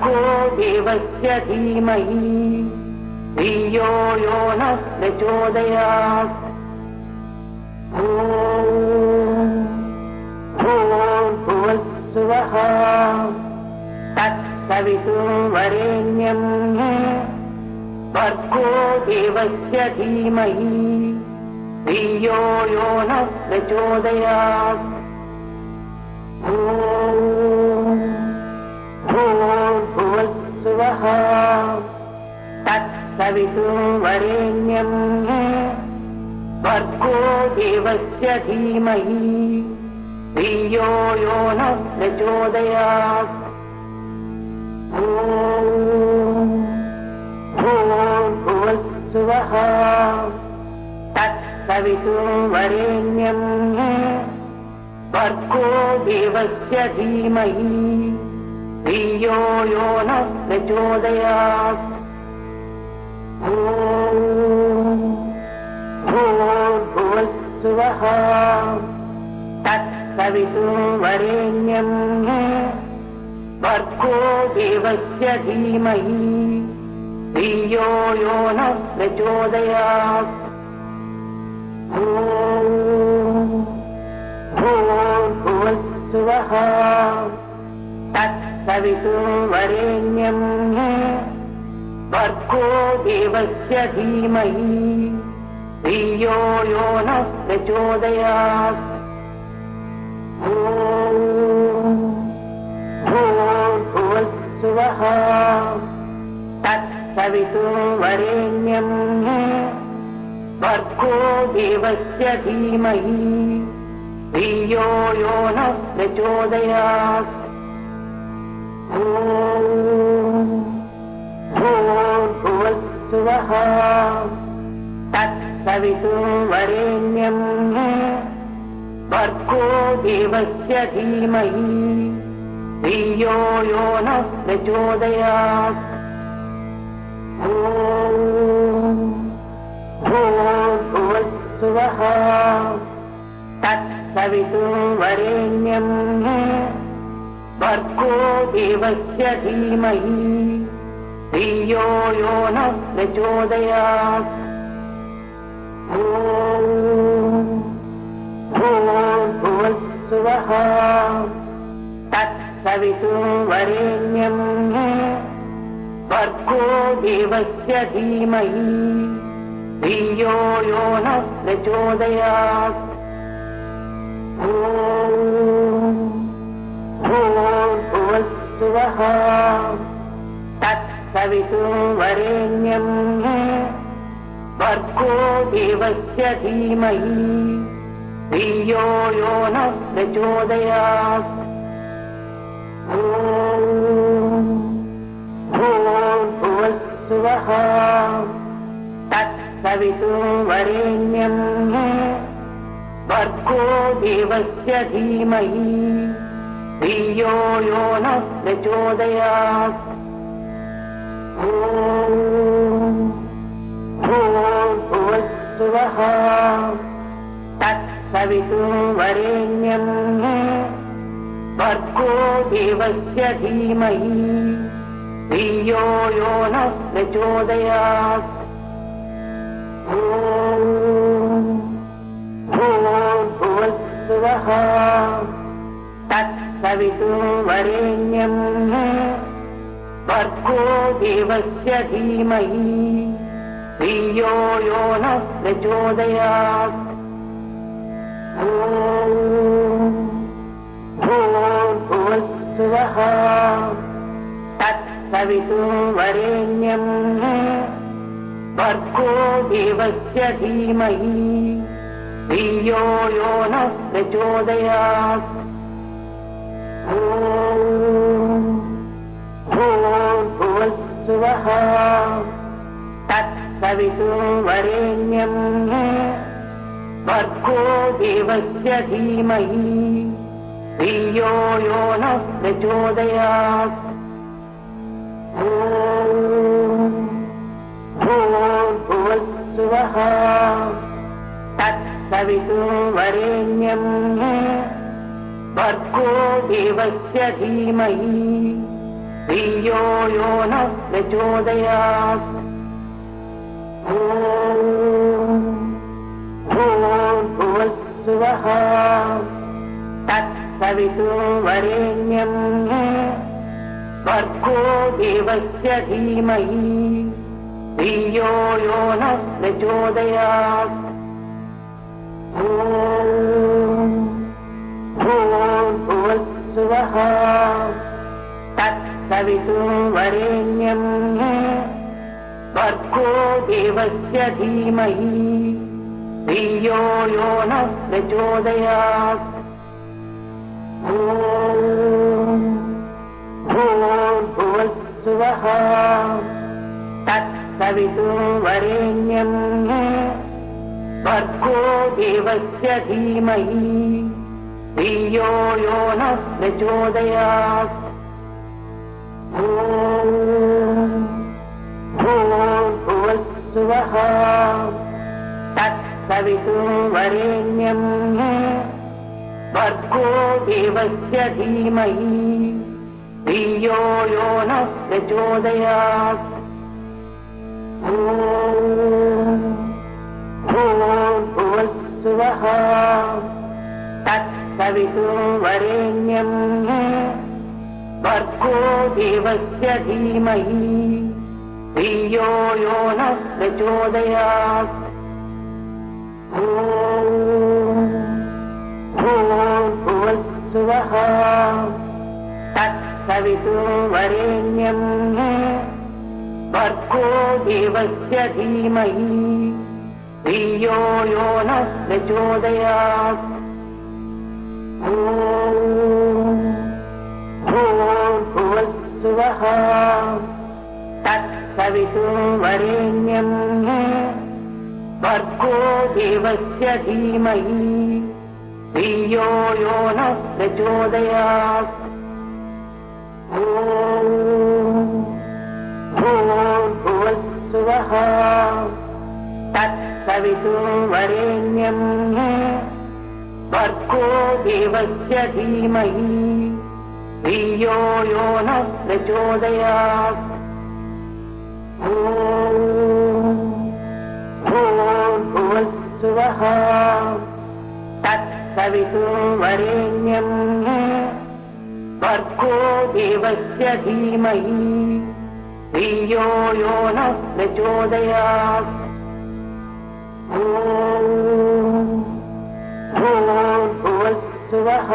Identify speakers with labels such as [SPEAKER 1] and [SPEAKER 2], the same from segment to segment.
[SPEAKER 1] भर्गो देवस्य धीमहि धियो यो नः प्रचोदयात्। ॐ भूर्भुवस्सुवः तत्सवितुर्वरेण्यं भर्गो देवस्य धीमहि धियो यो नः प्रचोदयात्। ॐ भूर्भुवस्सुवः तत्सवितुर्वरेण्यं भर्गो देवस्य धीमहि धियो यो नः प्रचोदयात्। ॐ भूर्भुवस्सुवः तत्सवितुर्वरेण्यं भर्गो देवस्य धीमहि धियो यो नः प्रचोदयात्। ॐ भूर्भुवस्सुवः तत्सवितुर्वरेण्यं भर्गो देवस्य धीमहि धियो यो नः प्रचोदयात्। ॐ भूर्भुवस्सुवः तत्सवितुर्वरेण्यं भर्गो देवस्य धीमहि धियो यो नः प्रचोदयात्। ॐ भूर्भुवस्सुवः तत्सवितुर्वरेण्यं भर्गो देवस्य धीमहि धियो यो नः प्रचोदयात्। ॐ भूर्भुवस्सुवः तत्सवितुर्वरेण्यं भर्गो देवस्य धीमहि धियो यो नः प्रचोदयात्। ॐ भूर्भुवस्सुवः तत्सवितुर्वरेण्यं भर्गो देवस्य धीमहि धियो यो नः प्रचोदयात्। ॐ भूर्भुवस्सुवः तत्सवितुर्वरेण्यं भर्गो देवस्य धीमहि धियो यो नः प्रचोदयात्। ॐ भूर्भुवस्सुवः तत्सवितुर्वरेण्यं भर्गो देवस्य धीमहि धियो यो नः प्रचोदयात्। ॐ भूर्भुवस्सुवः तत्सवितुर्वरेण्यं भर्गो देवस्य धीमहि धियो यो नः प्रचोदयात्। ॐ भूर्भुवस्सुवः तत्सवितुर्वरेण्यं भर्गो देवस्य धीमहि धियो यो नः प्रचोदयात्। ॐ भूर्भुवस्सुवः तत्सवितुर्वरेण्यं भर्गो देवस्य धीमहि धियो यो नः प्रचोदयात्। ॐ भूर्भुवस्सुवः तत्सवितुर्वरेण्यं भर्गो देवस्य धीमहि धियो यो नः प्रचोदयात्। ॐ भूर्भुवस्सुवः तत्सवितुर्वरेण्यं भर्गो देवस्य धीमहि धियो यो नः प्रचोदयात्। ॐ भूर्भुवस्सुवः तत्सवितुर्वरेण्यं भर्गो देवस्य धीमहि धियो यो नः प्रचोदयात्। ॐ भूर्भुवस्सुवः तत्सवितुर्वरेण्यं भर्गो देवस्य धीमहि धियो यो नः प्रचोदयात्। ॐ भूर्भुवस्सुवः तत्सवितुर्वरेण्यं भर्गो देवस्य धीमहि धियो यो नः प्रचोदयात्। ॐ भूर्भुवस्सुवः तत्सवितुर्वरेण्यं भर्गो देवस्य धीमहि धियो यो नः प्रचोदयात्। ॐ भूर्भुवस्सुवः तत्सवितुर्वरेण्यं भर्गो देवस्य धीमहि धियो यो नः प्रचोदयात्। ॐ भूर्भुवस्सुवः तत्सवितुर्वरेण्यं भर्गो देवस्य धीमहि धियो यो नः प्रचोदयात्। ॐ भूर्भुवस्सुवः तत्सवितुर्वरेण्यं भर्गो देवस्य धीमहि धियो यो नः प्रचोदयात्। ॐ भूर्भुवस्सुवः तत्सवितुर्वरेण्यं भर्गो देवस्य धीमहि धियो यो नः प्रचोदयात्। ॐ भूर्भुवस्सुवः तत्सवितुर्वरेण्यं भर्गो देवस्य धीमहि धियो यो नः प्रचोदयात्। ॐ भूर्भुवस्सुवः तत्सवितुर्वरेण्यं भर्गो देवस्य धीमहि धियो यो नः प्रचोदयात्। ॐ भूर्भुवस्सुवः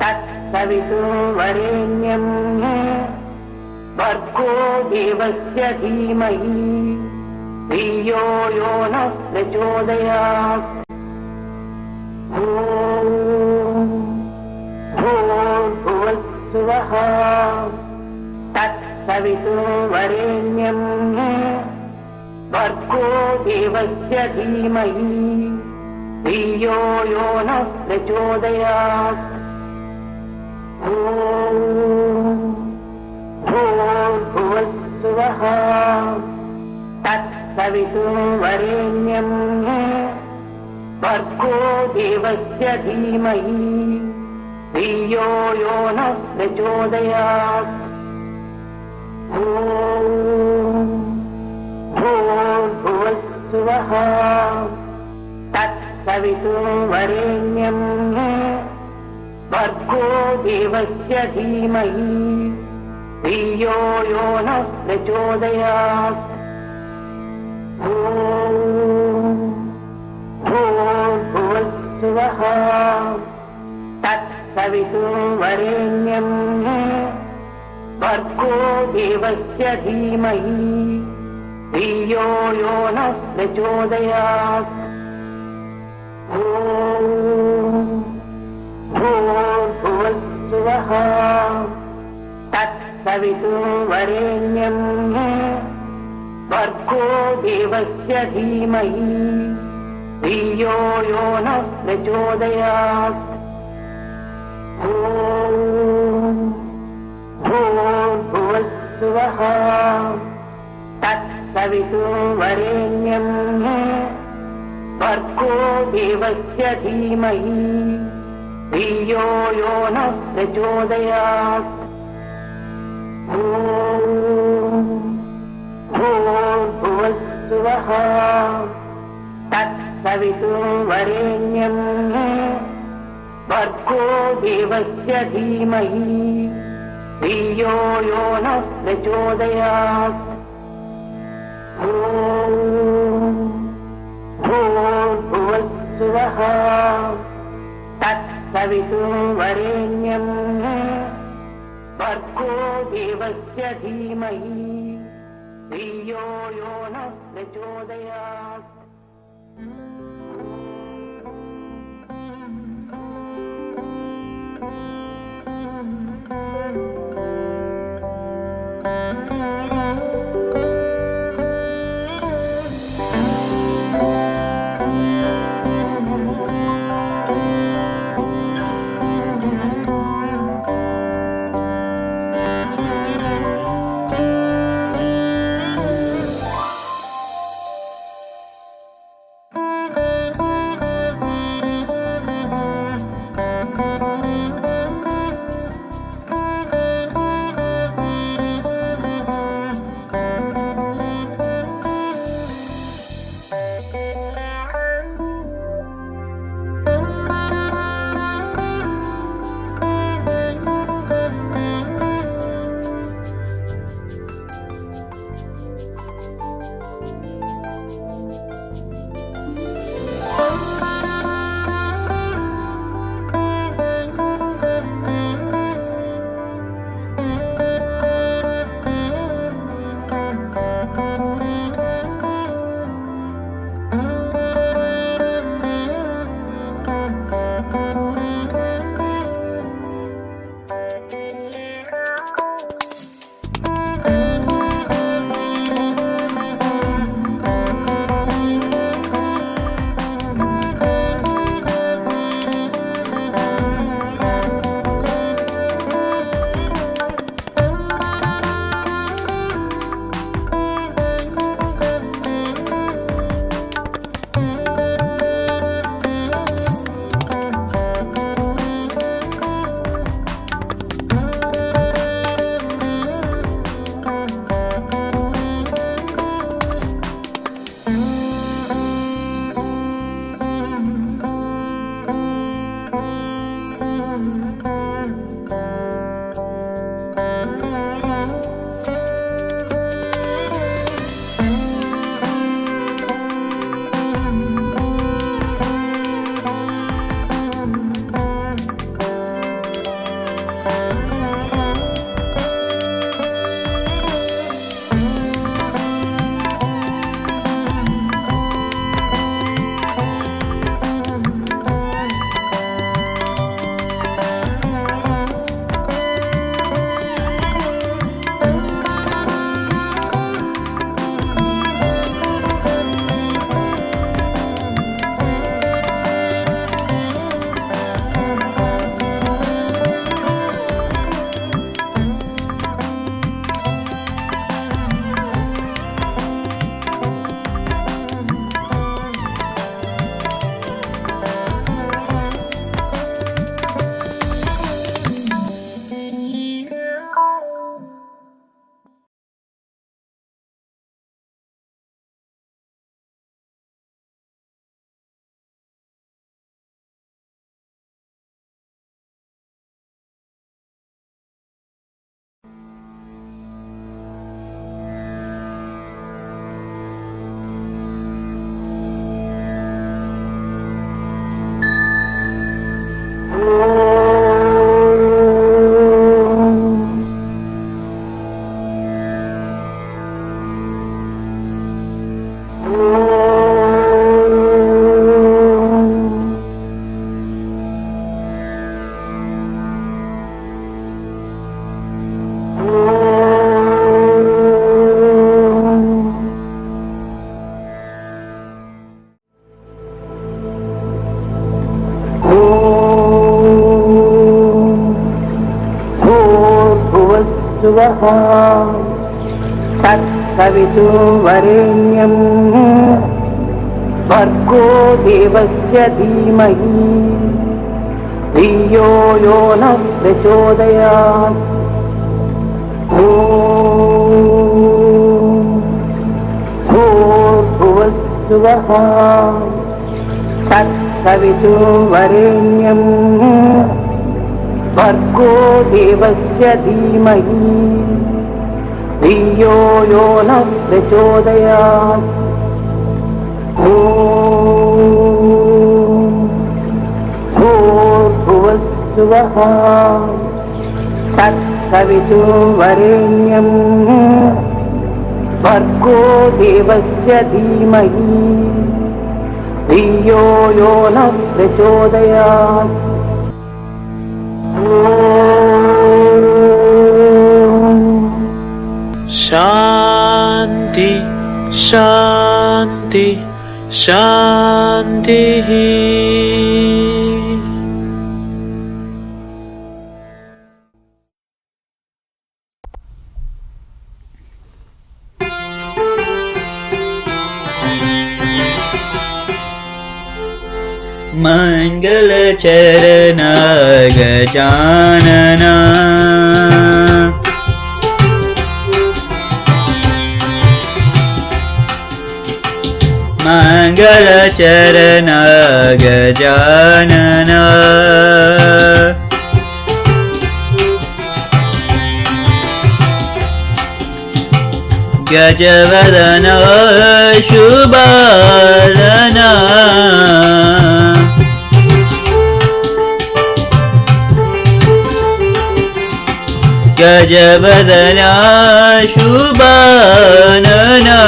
[SPEAKER 1] तत्सवितुर्वरेण्यं भर्गो देवस्य धीमहि धियो यो नः प्रचोदयात्। ॐ भूर्भुवस्सुवः तत्सवितुर्वरेण्यं भर्गो देवस्य धीमहि धियो यो नः प्रचोदयात्। ॐ भूर्भुवस्सुवः तत्सवितुर्वरेण्यं भर्गो देवस्य धीमहि धियो यो नः प्रचोदयात्। ॐ भूर्भुवस्सुवः तत्सवितुर्वरेण्यं भर्गो देवस्य धीमहि धियो यो नः प्रचोदयात्। ॐ भूर्भुवस्सुवः तत्सवितुर्वरेण्यं भर्गो देवस्य धीमहि धियो यो नः प्रचोदयात्। ॐ भूर्भुवस्सुवः तत्सवितुर्वरेण्यं भर्गो देवस्य धीमहि धियो यो नः प्रचोदयात्। ॐ भूर्भुवस्सुवः तत्सवितुर्वरेण्यं भर्गो देवस्य धीमहि धियो यो नः प्रचोदयात्। ॐ भूर्भुवस्सुवः तत्सवितुर्वरेण्यम् भर्गो देवस्य धीमहि धियो यो नः प्रचोदयात् भूर्भुवस्सुवः तत्सवितुर्वरेण्यम् भर्गो देवस्य धीमहि धियो यो नः प्रचोदयात् भूर्भुवस्सुवः तत्सवितुर्वरेण्यम् भर्गो देवस्य धीमहि धियो यो नः प्रचोदयात् भूर्भुवस्सुवः तत्सवितुर्वरेण्यं भर्गो देवस्य धीमहि धियो यो नः प्रचोदयात्। भूर्भुवस्सुवः तत्सवितुर्वरेण्यं भर्गो देवस्य धीमहि धियो यो नः प्रचोदयात्।
[SPEAKER 2] शांति शांति शांति।
[SPEAKER 3] मंगल चरण गजानना मंगल चरण गजानना गजवदन शुभानना गजवदना शुभानना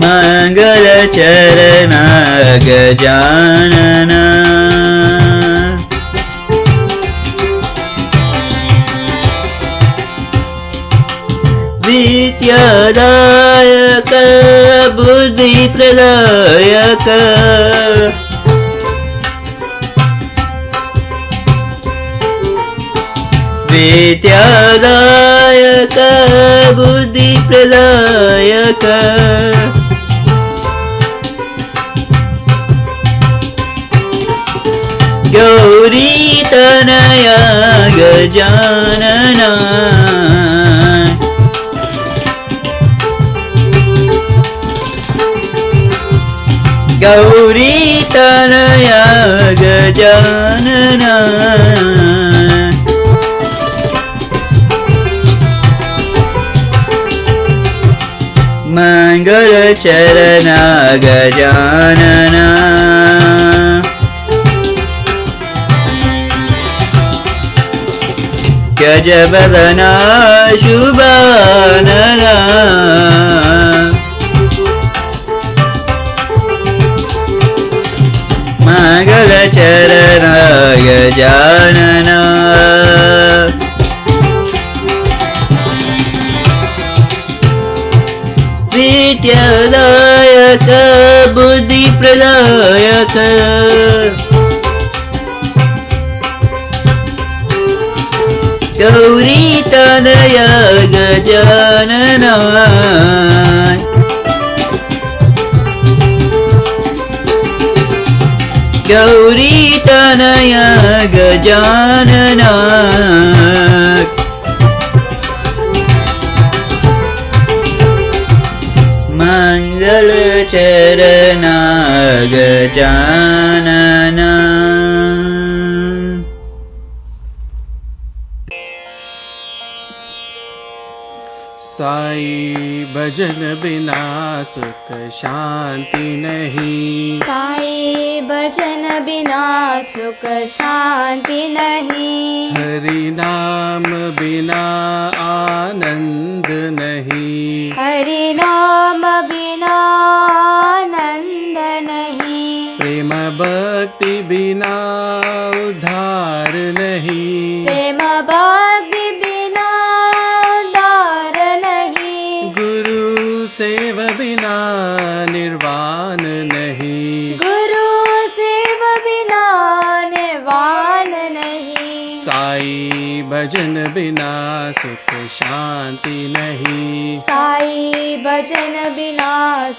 [SPEAKER 3] मंगल चरण गजानना विद्यादायक बुद्धि प्रदायक विद्यादायक बुद्धि प्रदायक गौरी तनया गजानना गौरी तनया गजानना मंगल चरण गजानना गजवदना शुभानना मंगल चरण गजानना विद्यादायक बुद्धि प्रदायक गौरी तनया गजानना गौरी तनया गजानना मंगल चरण गजानना।
[SPEAKER 4] साई भजन बिना सुख शांति नहीं,
[SPEAKER 5] साई भजन बिना सुख शांति नहीं,
[SPEAKER 4] हरि नाम बिना आनंद नहीं,
[SPEAKER 5] हरि नाम बिना आनंद नहीं,
[SPEAKER 4] प्रेम भक्ति बिना उद्धार नहीं,
[SPEAKER 5] प्रेम भक्ति बिना उद्धार नहीं,
[SPEAKER 4] गुरु सेव बिना निर्वाण नहीं,
[SPEAKER 5] गुरु सेव बिना निर्वाण नहीं,
[SPEAKER 4] साई भजन बिना सुख शांति नहीं,
[SPEAKER 5] साई भजन बिना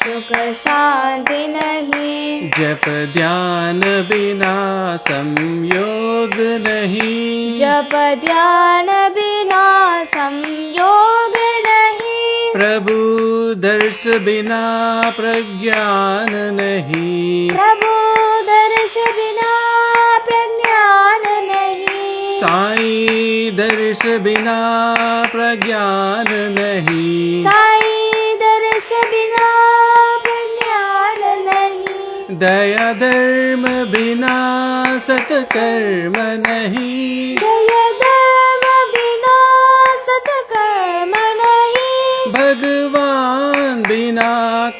[SPEAKER 5] सुख शांति नहीं,
[SPEAKER 4] जप ध्यान बिना संयोग नहीं,
[SPEAKER 5] जप ध्यान बिना संयोग नहीं,
[SPEAKER 4] प्रभु दर्श बिना प्रज्ञान नहीं,
[SPEAKER 5] प्रभु दर्श बिना प्रज्ञान नहीं,
[SPEAKER 4] साई दर्श बिना प्रज्ञान नहीं,
[SPEAKER 5] साई दर्श बिना प्रज्ञान नहीं,
[SPEAKER 4] दया धर्म बिना सत्कर्म नहीं,
[SPEAKER 5] दया धर्म बिना सत्कर्म नहीं,
[SPEAKER 4] भगवान बिना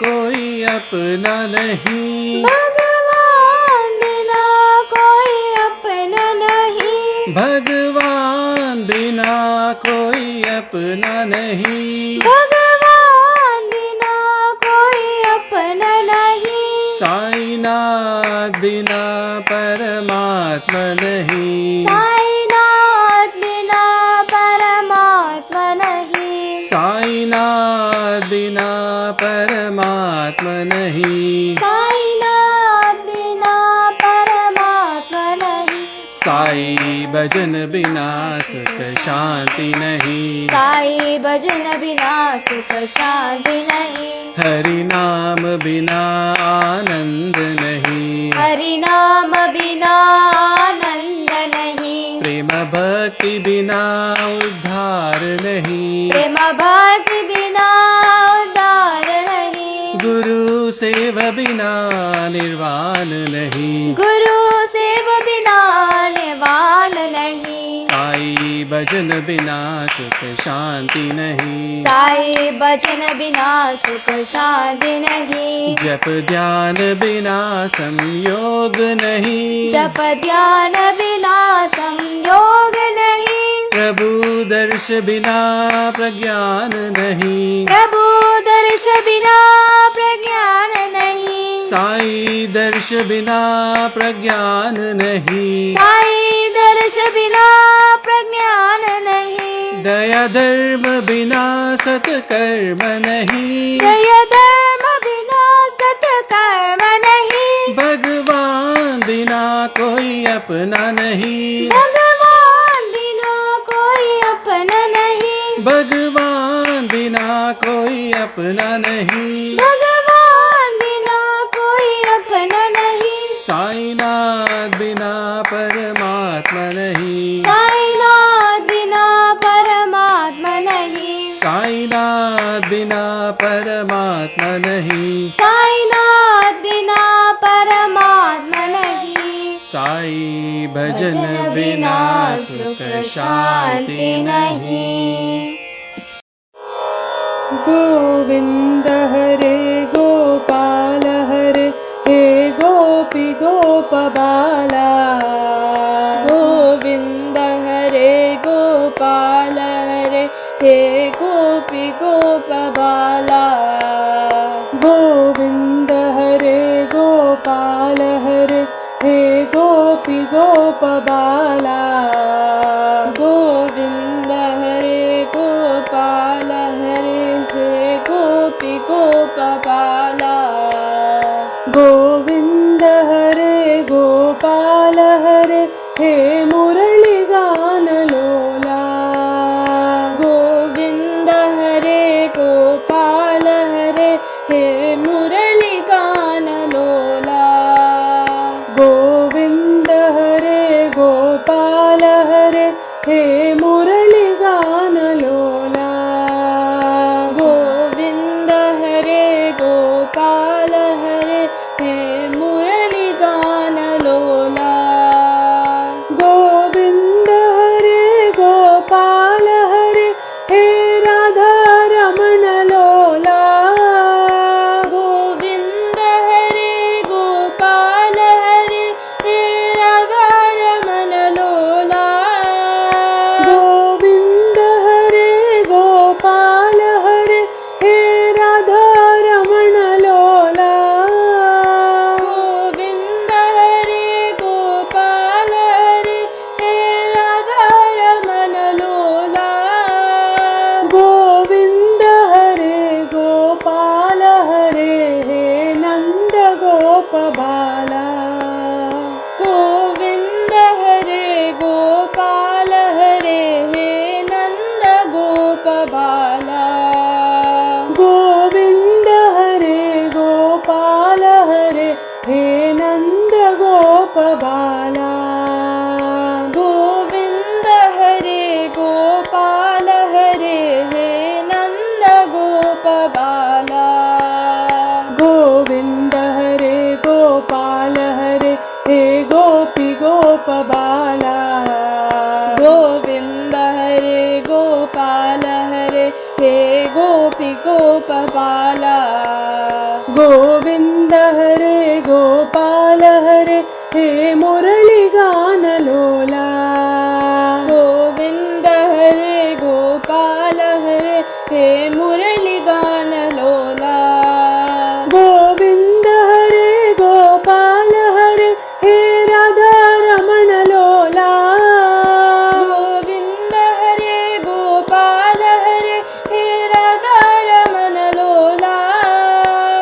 [SPEAKER 4] कोई अपना नहीं,
[SPEAKER 5] भगवान बिना कोई अपना नहीं,
[SPEAKER 4] भगवान बिना कोई अपना नहीं,
[SPEAKER 5] भगवान बिना कोई अपना नहीं,
[SPEAKER 4] साईनाथ बिना परमात्मा नहीं,
[SPEAKER 5] साईनाथ बिना परमात्मा नहीं,
[SPEAKER 4] साईनाथ बिना परमात्मा नहीं,
[SPEAKER 5] साईनाथ बिना परमात्मा नहीं,
[SPEAKER 4] साई भजन बिना सुख शांति नहीं,
[SPEAKER 5] साई भजन बिना सुख शांति नहीं,
[SPEAKER 4] हरि नाम बिना आनंद नहीं,
[SPEAKER 5] हरि नाम बिना आनंद नहीं,
[SPEAKER 4] प्रेम भक्ति बिना उद्धार नहीं,
[SPEAKER 5] प्रेम भक्ति बिना उद्धार नहीं,
[SPEAKER 4] गुरु सेव बिना निर्वाण नहीं,
[SPEAKER 5] गुरु सेव बिना निर्वाण नहीं,
[SPEAKER 4] साई भजन बिना सुख शांति नहीं,
[SPEAKER 5] साई भजन बिना सुख शांति नहीं,
[SPEAKER 4] जप ध्यान बिना संयोग नहीं,
[SPEAKER 5] जप ध्यान बिना संयोग नहीं,
[SPEAKER 4] प्रभु दर्श बिना प्रज्ञान नहीं,
[SPEAKER 5] प्रभु दर्श बिना प्रज्ञान नहीं,
[SPEAKER 4] साई दर्श बिना प्रज्ञान नहीं,
[SPEAKER 5] साई दर्श बिना प्रज्ञान नहीं,
[SPEAKER 4] दया धर्म बिना सत्कर्म नहीं,
[SPEAKER 5] दया धर्म बिना सत्कर्म नहीं,
[SPEAKER 4] भगवान बिना कोई अपना नहीं,
[SPEAKER 5] भगवान बिना कोई अपना नहीं,
[SPEAKER 4] भगवान बिना कोई अपना नहीं,
[SPEAKER 5] भगवान बिना कोई अपना नहीं,
[SPEAKER 4] साईनाथ बिना परमात्मा नहीं,
[SPEAKER 5] साईनाथ बिना परमात्मा नहीं,
[SPEAKER 4] साईनाथ बिना परमात्मा नहीं,
[SPEAKER 5] साईनाथ बिना परमात्मा नहीं,
[SPEAKER 4] साई भजन बिना सुख शांति नहीं।
[SPEAKER 1] गोविंद हरे गोपाल हरे हे गोपी गोपबाला,
[SPEAKER 5] गोविंद हरे गोपाल हरे हे गोपी गोपबाला,
[SPEAKER 1] गोविंद हरे गोपाल हरे हे गोपी गोपबाला,
[SPEAKER 5] गोविंद हरे गोपाल हरे हे गोपी गोपबाला,
[SPEAKER 1] गोविंद हरे गोपाल हरे हे मुरली गान लोला,
[SPEAKER 5] गोविंद हरे गोपाल हरे हे मुरली गान लोला,
[SPEAKER 1] गोविंद हरे गोपाल हरे हे मुरली गान लोला,
[SPEAKER 5] गोविंद हरे गोपाल हरे हे मुरली गान लोला,
[SPEAKER 1] गोविंद हरे गोपाल हरे हे राधा रमण लोला,
[SPEAKER 5] गोविंद हरे गोपाल हरे हे राधा रमण लोला,
[SPEAKER 1] बाला।
[SPEAKER 5] गोविन्द हरे गोपाल हरे हे गोपी गोपबाला।
[SPEAKER 1] गोविन्द हरे गोपाल हरे हे मुरलीगान लोला।
[SPEAKER 5] गोविन्द हरे गोपाल हरे हे मुरलीगान लोला।
[SPEAKER 1] गोविन्द हरे गोपाल हरे हे राधा रमण लोला।
[SPEAKER 5] गोविन्द हरे गोपाल हरे हे राधा रमण लोला।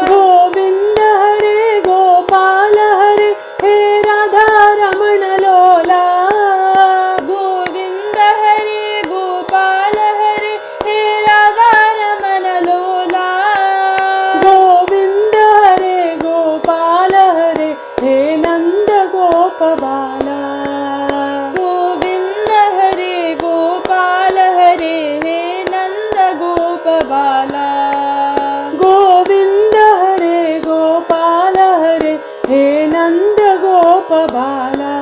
[SPEAKER 1] गोविन्द हरे गोपाल हरे हे राधा रमण लोला।
[SPEAKER 5] गोविन्द हरे गोपाल हरे हे राधा रमण लोला।
[SPEAKER 1] गोविन्द हरे गोपाल हरे हे नंद गोप बाला।
[SPEAKER 5] गोविन्द हरे गोपाल हरे हे नंद गोप बाला।
[SPEAKER 1] गोविन्द हरे गोपाल हरे हे नंद गोप बाला।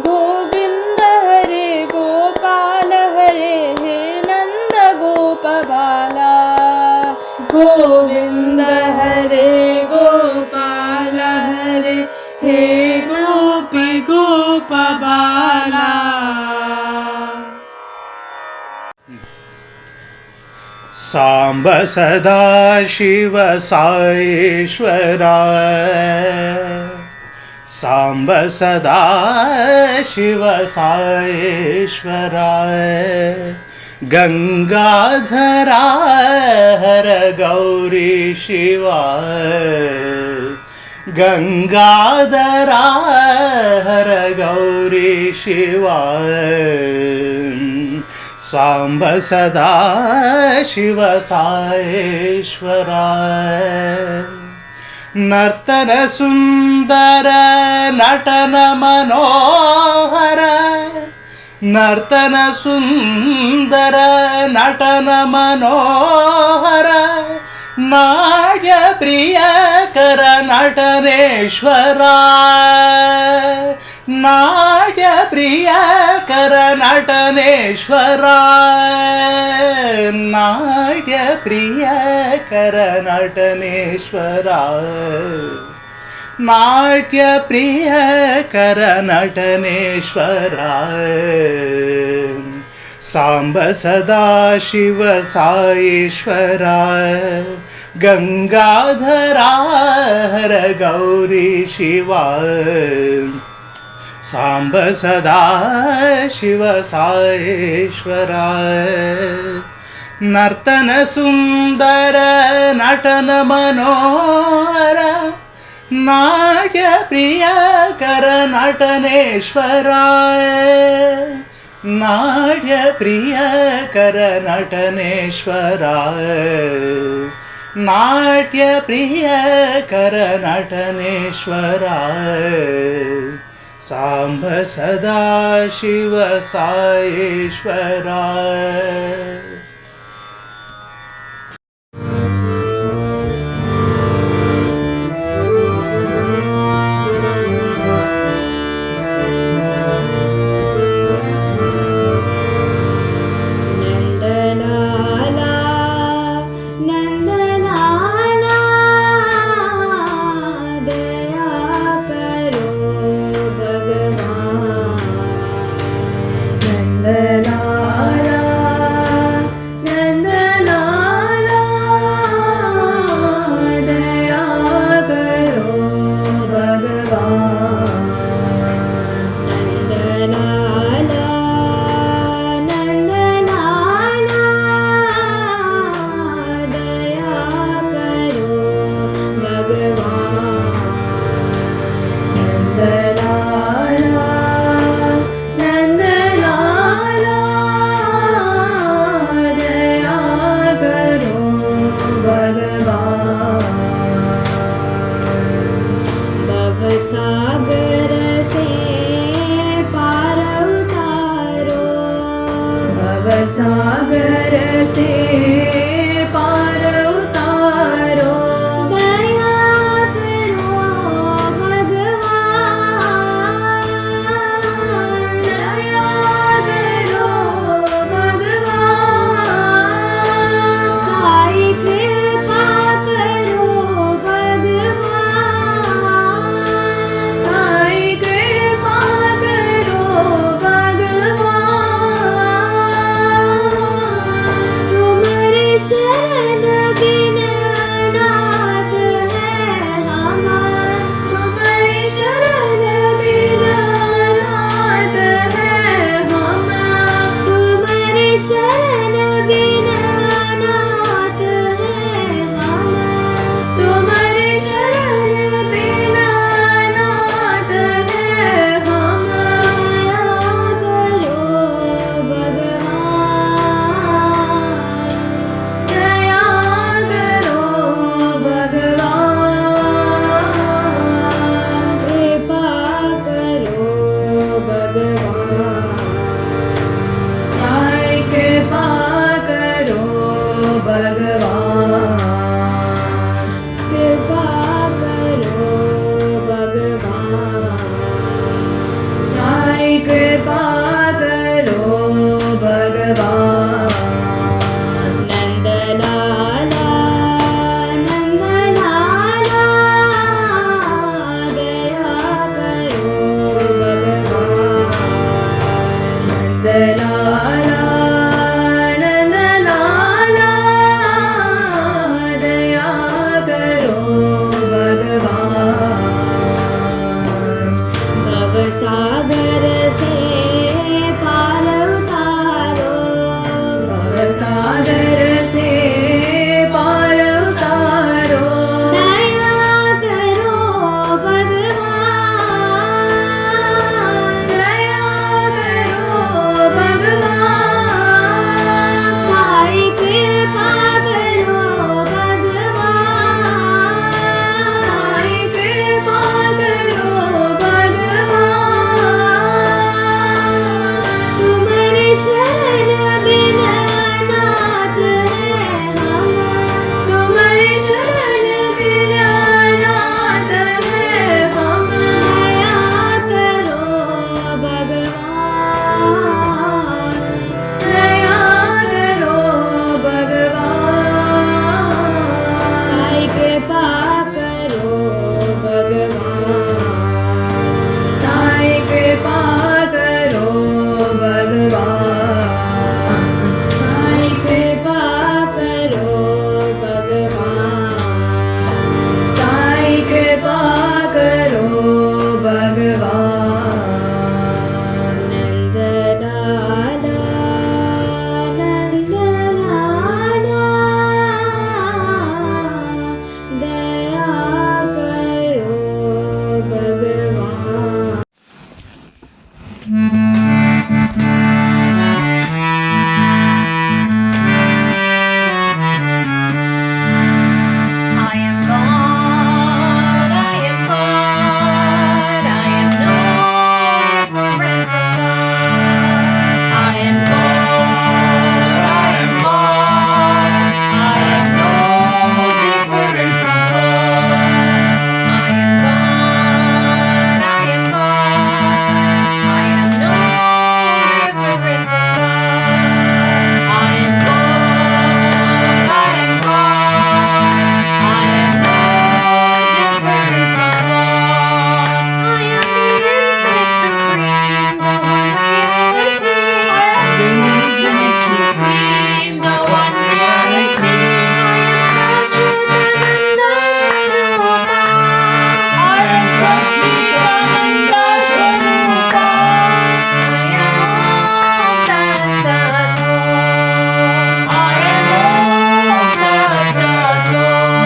[SPEAKER 5] गोविन्द हरे गोपाल हरे हे नंद गोप बाला। गोविन्द हरे गोपाल हरे हे गोपी गोप बाला।
[SPEAKER 2] सांब सदा शिव साईश्वराय। सांब सदा शिव साईश्वराय। गंगाधरा हर गौरी शिवाय। गंगाधरा हर गौरी शिवाय। सांब सदा शिव साईश्वराय। नर्तन सुंदर नटन मनोहर। नर्तन सुंदर नटन मनोहर। नाट्य प्रिय कर नटनेश्वरा। नाट्य प्रिय कर नटनेश्वरा। नाट्य प्रिय कर नटनेश्वरा। नाट्य प्रिय कर नटनेश्वरा। सांब सदा शिव साईश्वराय। गंगाधरा हर गौरी शिवाय। सांब सदा शिव साईश्वराय। नर्तन सुंदर नटन मनोहर। नाट्य प्रिय कर नटनेश्वराय। नाट्य प्रिय कर नटनेश्वराय। नाट्य प्रिय कर नटनेश्वराय। सांब सदा शिव साईश्वराय।
[SPEAKER 5] नंदलाला नंदलाला दया करो भगवान। नंदलाला नंदलाला दया करो भगवान। नंदलाला नंदलाला दया करो भगवान। नंदलाला नंदलाला दया करो भगवान। भवसागर से पार उतारो। भवसागर से पार उतारो। दया करो भगवान। भगवान साईं कृपा करो भगवान साईं कृपा करो भगवान नंदलाला नंदलाला दया करो भगवान I am God, I am God, I am no different from God. I am God, I am God, I am no different from God. I am God, I am God, I am no different from God. I am God, I am God. I am no different from God. I am the infinite supreme, the one reality. I am the infinite supreme, the one reality. I am Satchidananda Swarupa. I am Satchidananda Swarupa. I am Om Tat Sat Om. I am Om Tat Sat Om.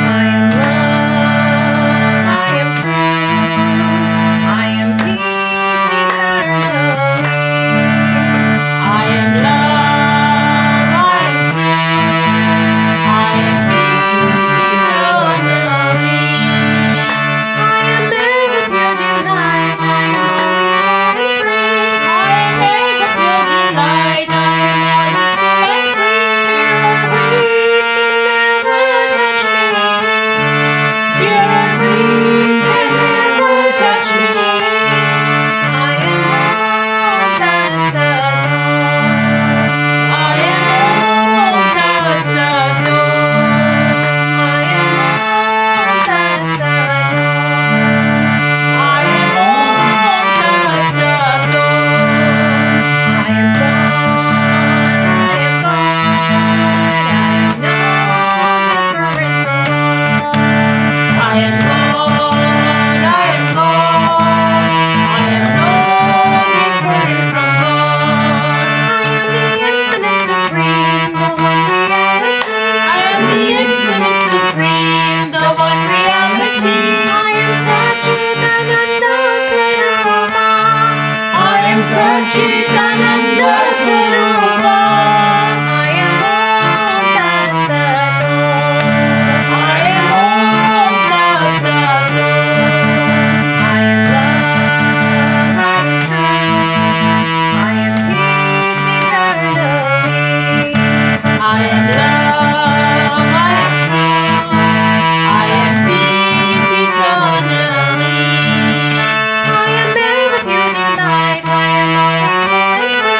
[SPEAKER 5] I am love, I am truth, I am peace eternally. I am love, I am truth, I am peace eternally. I am there with pure delight, I am always full and free. I am there with pure delight, I am always full and free. Fear or grief can never touch me. Fear or grief can never touch me. I am Om Tat Sat Om. I am Om Tat Sat Om. I am Om Tat Sat Om. I am Om Tat Sat Om. I am God, I am God, I am no different from God. I am God, I am God, I am no different from God. I am the infinite supreme, the one reality. I am the infinite supreme, the one reality. I am Satchidananda Swarupa. I am Satchidananda Swarupa. I am Om Tat Sat Om. I am Om Tat Sat Om. I am love, I am truth, I am peace eternally. I am love, I am truth, I am peace eternally. I am there with pure delight, I am always full and free.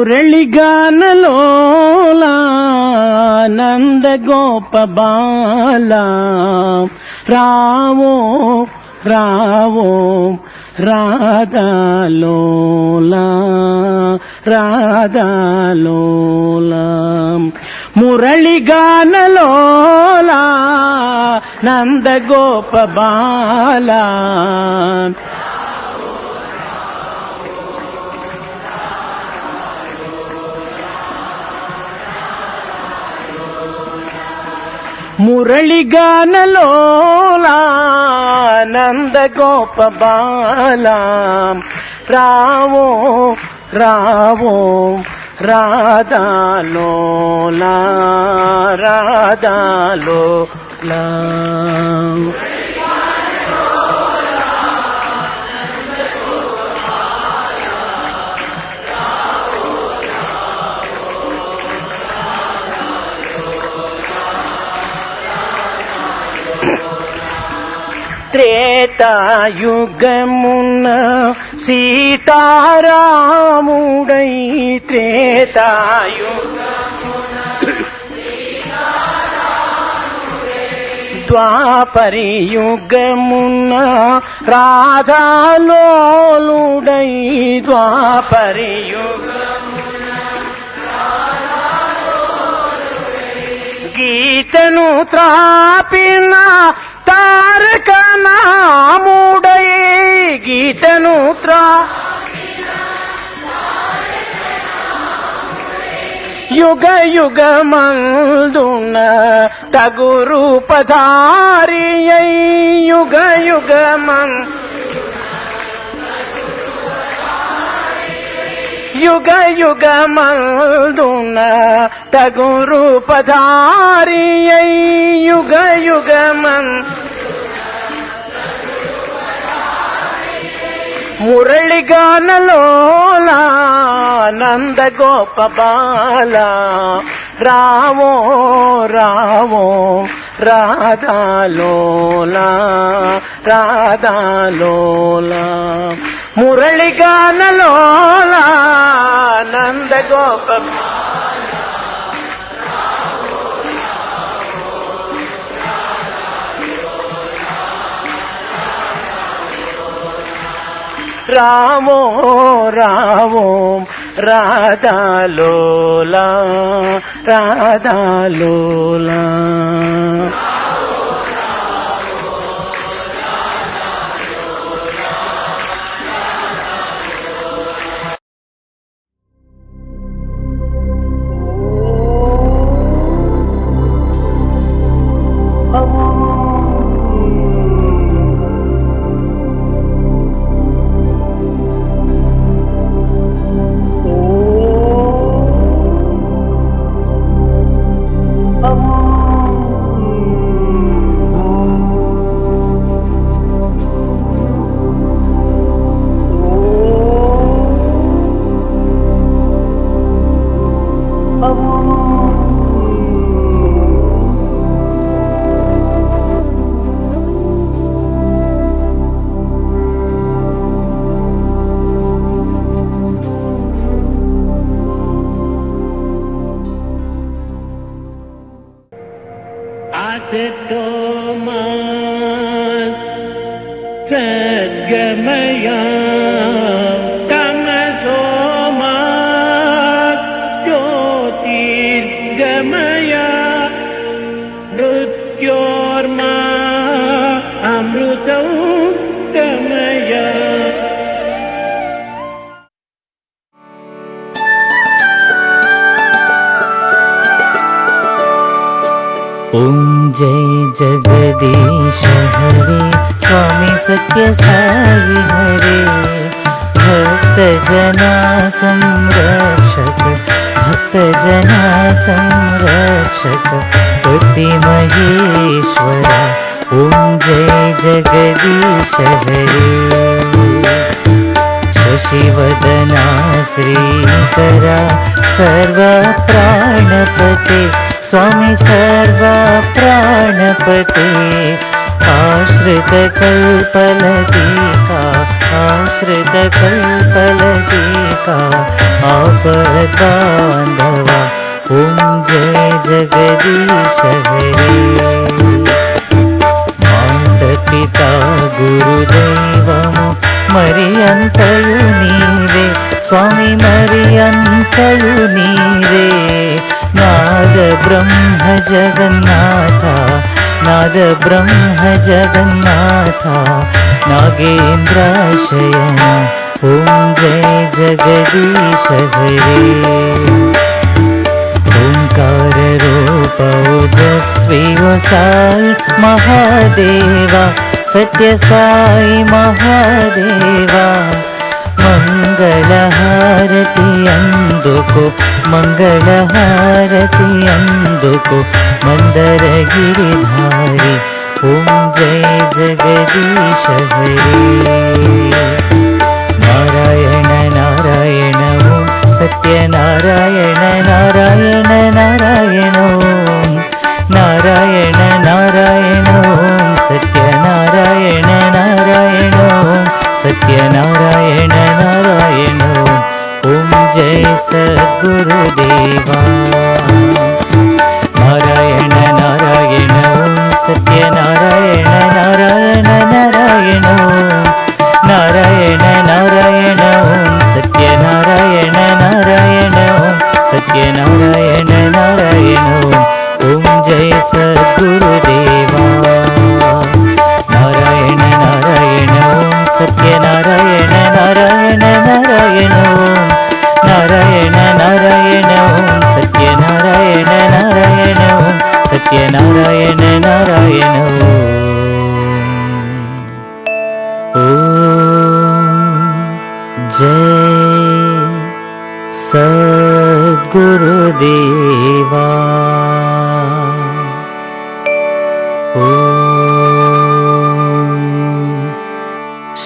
[SPEAKER 1] మురళిగానలోలా Nandagopa బాల రావో రావో రాధాలోలా రాధాలోలా మురళిగానలోలా నందగోప బాల మురళిగానలోలా నందగోప బాల రావో రావో రాధాలోలా రాధాలోలా త్రేతాయుగమున సీతారాముడై ద్వాపరయుగమున రాధాలోలుడై గీతను త్రాపిన తారక నాముడై గీతను యుగ యుగమందున తగు రూపధారియై యుగ యుగమందున తగు రూపధారియై యుగ మురళిగానలోలా నందగోప బాల రావో రావో రాధాలోలా రాధాలోలా మురళిగానలోలా నందగోప రావో రావో రాధాలోలా రాధాలోలా सद्गमया तमसो मा ज्योतिर्गमया मृत्योर्मा अमृतं गमया।
[SPEAKER 6] ओम जय जगदीश हरे स्वामी सत्य साई हरे भक्त जना संरक्षक भक्त जना संरक्षक पति महेश्वरा। ओम जय जगदीश हरे शशिवदना श्रीकरा सर्व प्राणपते स्वामी सर्व प्राणपते आश्रितकल्पलतिका आश्रितकल्पलतिका आपद्बान्धवा ॐ जय जगदीश हरे मातपिता गुरुदैवमु मरियन्तयु नीवे स्वामी मरियन्तयु नीवे नाद ब्रह्म जगन्नाथ नाद ब्रह्म जगन्नाथ नागेन्द्रशयन ॐ जय जगदीश हरे ओंकार रूप ओजस्वी ओ साई महादेवा सत्य साई महादेवा मंगलहारति अंदुको मंगलहारति अंदुको मंदर गिरिधारी ओम जय जगदीश हरे नारायण नारायण ओम सत्यनारायण नारायण नारायण ओम नारायण नारायण ओम सत्यनारायण नारायण ओम सत्यनारायण नारायण ओम जय सद्गुरुदेवा नारायण नारायण ओम सत्यनारायण नारायण नारायण ओम नारायण नारायण ओम सत्यनारायण नारायण ओम सत्यनारायण नारायण ओम जय सद्गुरुदेवा नारायण नारायण ओम सत्यनारायण नारायण नारायण ओम नारायण नारायण ओम सत्यनारायण नारायण ओम सत्यनारायण नारायण जय सद्गुरुदेवा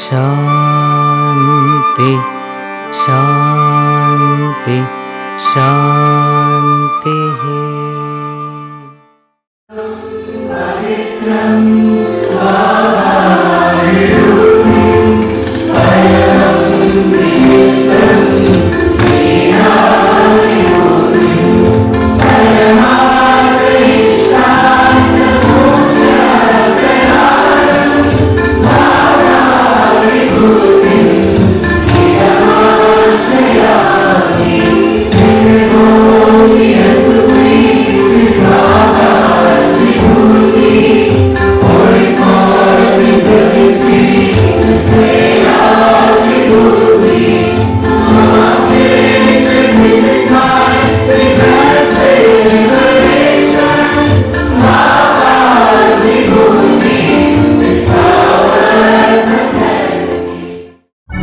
[SPEAKER 6] शांति शांति शांति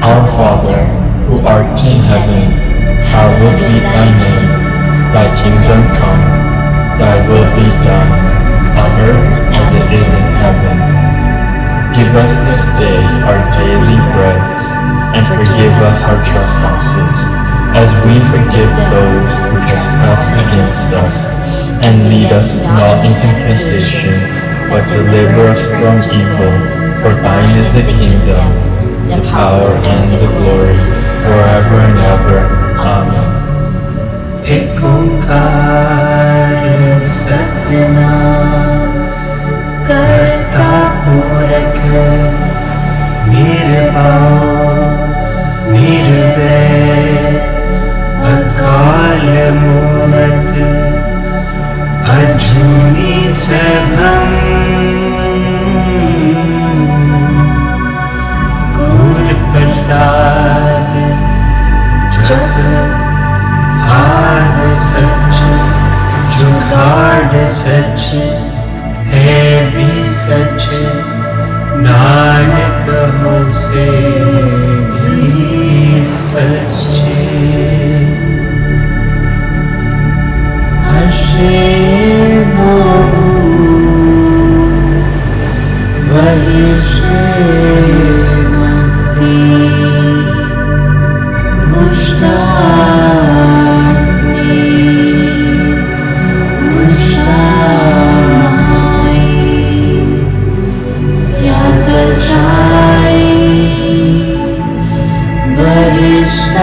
[SPEAKER 7] Our Father, who art in heaven, hallowed be thy name. Thy kingdom come, thy will be done, on earth as it is in heaven. Give us this day our daily bread, and forgive us our trespasses, as we forgive those who trespass against us. And lead us not into temptation, but deliver us from evil. For thine is the kingdom, the power and the glory, forever and ever. Amen.
[SPEAKER 6] एक ओंकार सत्यनाम करता पूरक निर्भाव निर्वैर अकाल मूरत अजूनी सभम गुर प्रसाद जप आद सच जुगाड़ सच है भी सच नानक मुझसे भी सच कशाय वरिष्ठाय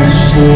[SPEAKER 6] अशे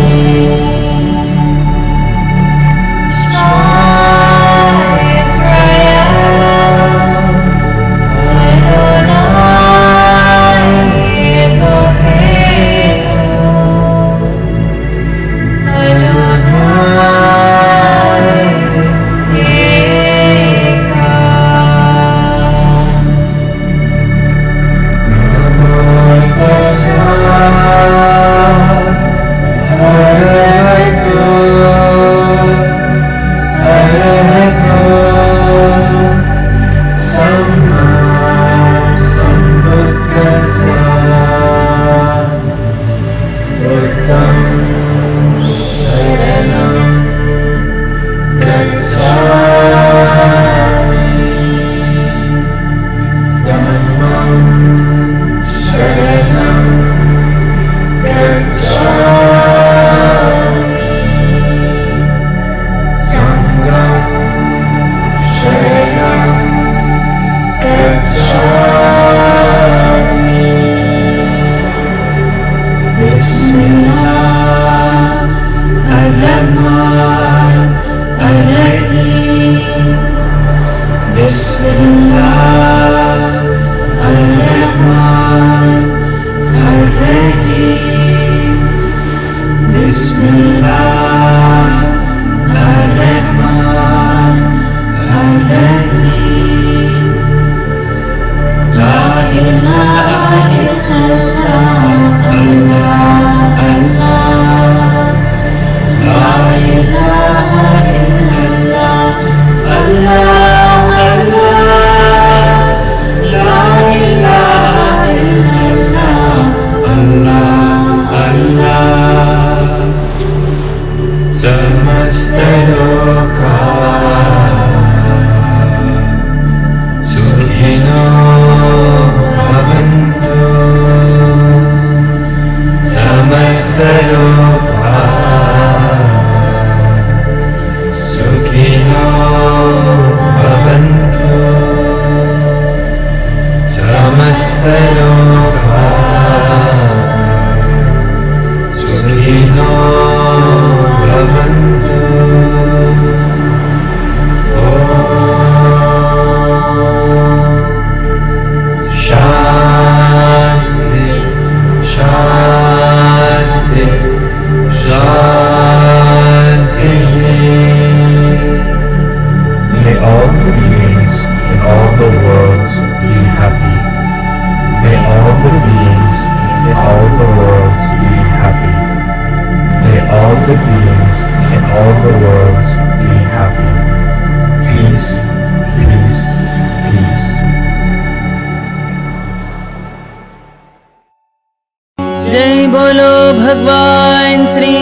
[SPEAKER 3] जय बोलो भगवान श्री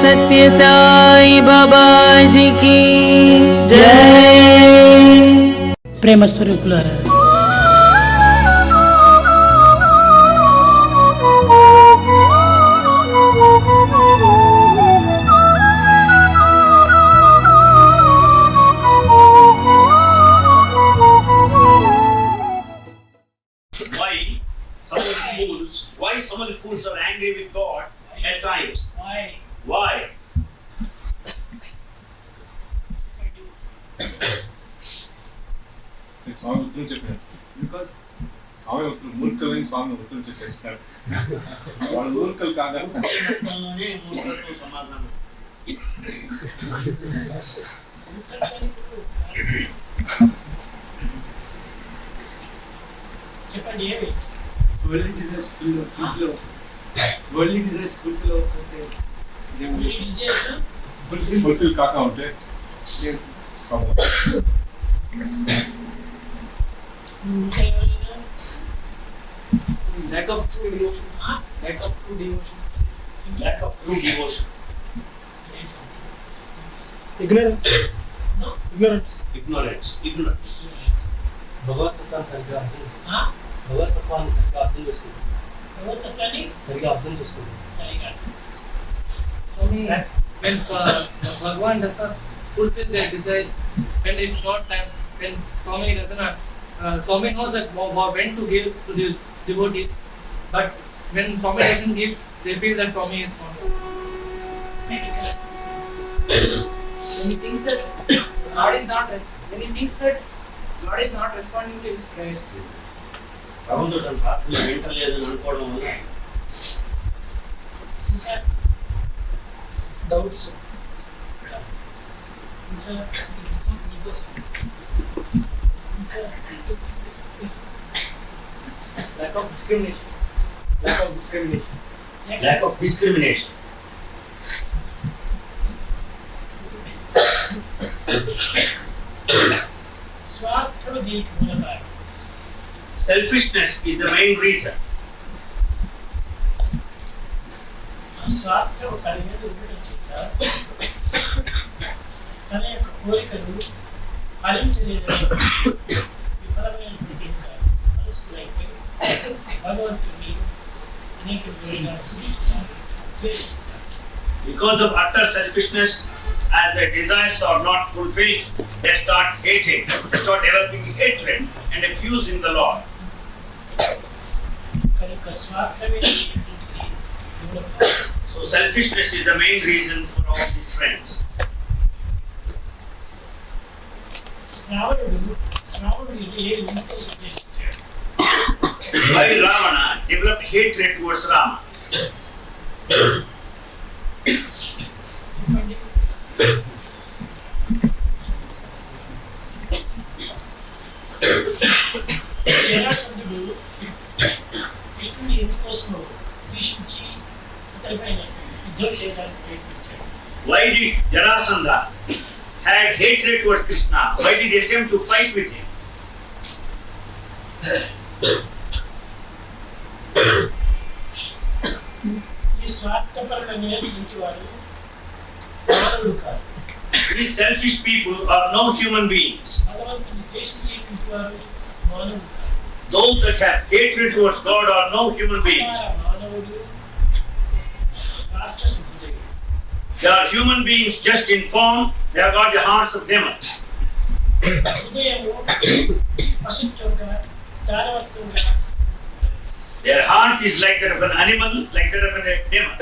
[SPEAKER 3] सत्य साई बाबा जी की जय।
[SPEAKER 1] ప్రేమ స్వరూపులారా,
[SPEAKER 8] Why some of the fools are angry with God at times? Why?
[SPEAKER 9] స్వామి ఉత్తరం చెప్పారు. బికాస్ స్వామి ఉత్తరం మూర్ఖులని స్వామి ఉత్తరం చెప్పేస్తారు. వాళ్ళు మూర్ఖులు కాగా
[SPEAKER 8] సమాధానం
[SPEAKER 1] చెప్పండి ఏమి
[SPEAKER 10] వరల్డ్ డిజైర్స్ ఫుల్ఫిల్ అవుతుంటే
[SPEAKER 9] ఫుల్ఫిల్ కాక ఉంటే
[SPEAKER 10] lack of true devotion. Lack of true devotion.
[SPEAKER 8] Lack of true devotion.
[SPEAKER 10] Ignorance.
[SPEAKER 8] No.
[SPEAKER 10] Ignorance.
[SPEAKER 8] Ignorance.
[SPEAKER 11] భగవద్గీతను సరిగ్గా అర్థం చేసుకోండి. భగవద్గీతను సరిగ్గా అర్థం చేసుకోండి. సరిగ్గా అర్థం చేసుకోండి.
[SPEAKER 10] When Bhagwan does not fulfill their desires, and in short time, when Swami does not Swami knows that when to give to the devotees, but when Swami doesn't give, they feel that Swami is Swami. When he thinks that God is not responding to his prayers.
[SPEAKER 8] భగవంతుడు తన ప్రార్థన వింటలేదని అనుకోవడం వల్ల
[SPEAKER 10] ఇంకా doubts ఇంకా lack of discrimination. స్వార్థము దీనికి మూల కారణం.
[SPEAKER 8] Selfishness is the main reason.
[SPEAKER 10] స్వార్థం తన మీద ఉండడం చేత తన యొక్క కోరికలు ఫలించలేదని విఫలమైనటువంటి మనస్కులైపోయి భగవంతుని అనేక విధంగా
[SPEAKER 8] Because of utter selfishness, as their desires are not fulfilled, they start hating, they start developing hatred and accusing the Lord.
[SPEAKER 10] కనుక స్వార్థమే
[SPEAKER 8] So selfishness is the main reason for all these trends.
[SPEAKER 10] రావణుడు ఏ ఇంట్లో ఉద్దేశించాడు.
[SPEAKER 8] Why Ravana developed hatred towards Rama?
[SPEAKER 10] జరాసంధుడు కృష్ణుని ఎందుకోసమో భీషించి ఇతనిపైన యుద్ధం చేయడానికి ప్రయత్నించాడు.
[SPEAKER 8] Why did Jarasandha had hatred towards Krishna? Why did he attempt to fight with him?
[SPEAKER 10] ఈ స్వార్థపరమైన వారు మానవుడు కాదు.
[SPEAKER 8] These selfish people are no human beings.
[SPEAKER 10] భగవంతుని ద్వేషించేటువంటి వారు మానవుడు కాదు.
[SPEAKER 8] Those that have hatred towards God are no human beings.
[SPEAKER 10] మానవుడు రాక్షస హృదయుడు.
[SPEAKER 8] They are human beings just in form. They have got the hearts of demons.
[SPEAKER 10] హృదయము పశుత్వంగా దానవత్వంగా
[SPEAKER 8] Their heart is like that of an animal, like that of a demon.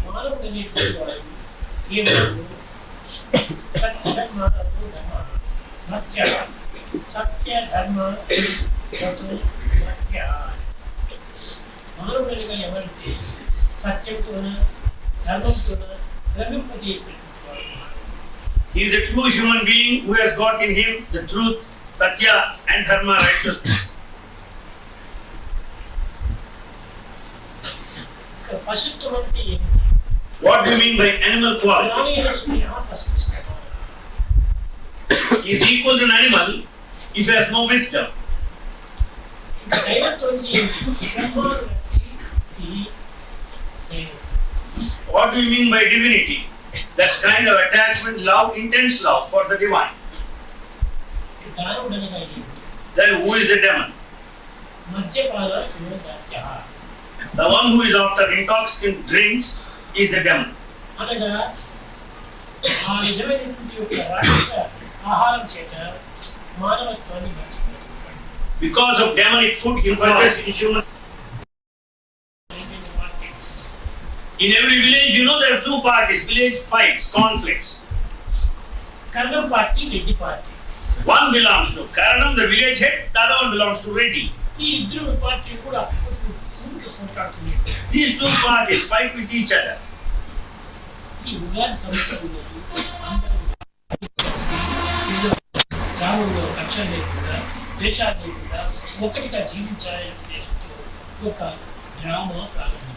[SPEAKER 10] మానవుడు అనేటువంటి వాడు కేవలం సత్య ధర్మాలతో మధ్య సత్య ధర్మాలతో మధ్య మానవుడిగా ఎవరైతే సత్యంతోన ధర్మంతోన రమింపజేసినటువంటి వాడు.
[SPEAKER 8] He is a true human being who has got in him the truth, satya and dharma, righteousness.
[SPEAKER 10] పశుత్వం అంటే ఏమిటి?
[SPEAKER 8] What do you mean by animal quality? He is equal to an animal if he has no wisdom. What do you mean by divinity? That kind of attachment, love, intense love for the divine. Then who is a demon? The one who is after intoxicant drinks is a demon.
[SPEAKER 10] అనగా ఆ నిజమైనటువంటి యొక్క రాక్షస ఆహారం చేత మానవత్వాన్ని మర్చిపోతున్నాడు.
[SPEAKER 8] Because of demonic food, he forgets the human. In every village, you know, there are two parties, village fights, conflicts.
[SPEAKER 10] Karnam party, Reddy party.
[SPEAKER 8] One belongs to Karnam, the village head, the other one belongs to Reddy.
[SPEAKER 10] ఈ ఇద్దరు పార్టీలు కూడా పోట్లాడుతున్నాయి.
[SPEAKER 8] These two parties fight with each other.
[SPEAKER 10] ఈ ఉగాది సంవత్సరం రోజు అందరూ గ్రామంలో కక్ష లేకుండా దేశాలు లేకుండా ఒకటిగా జీవించాలనే ఉద్దేశంతో ఒక డ్రామా ప్రారంభించారు.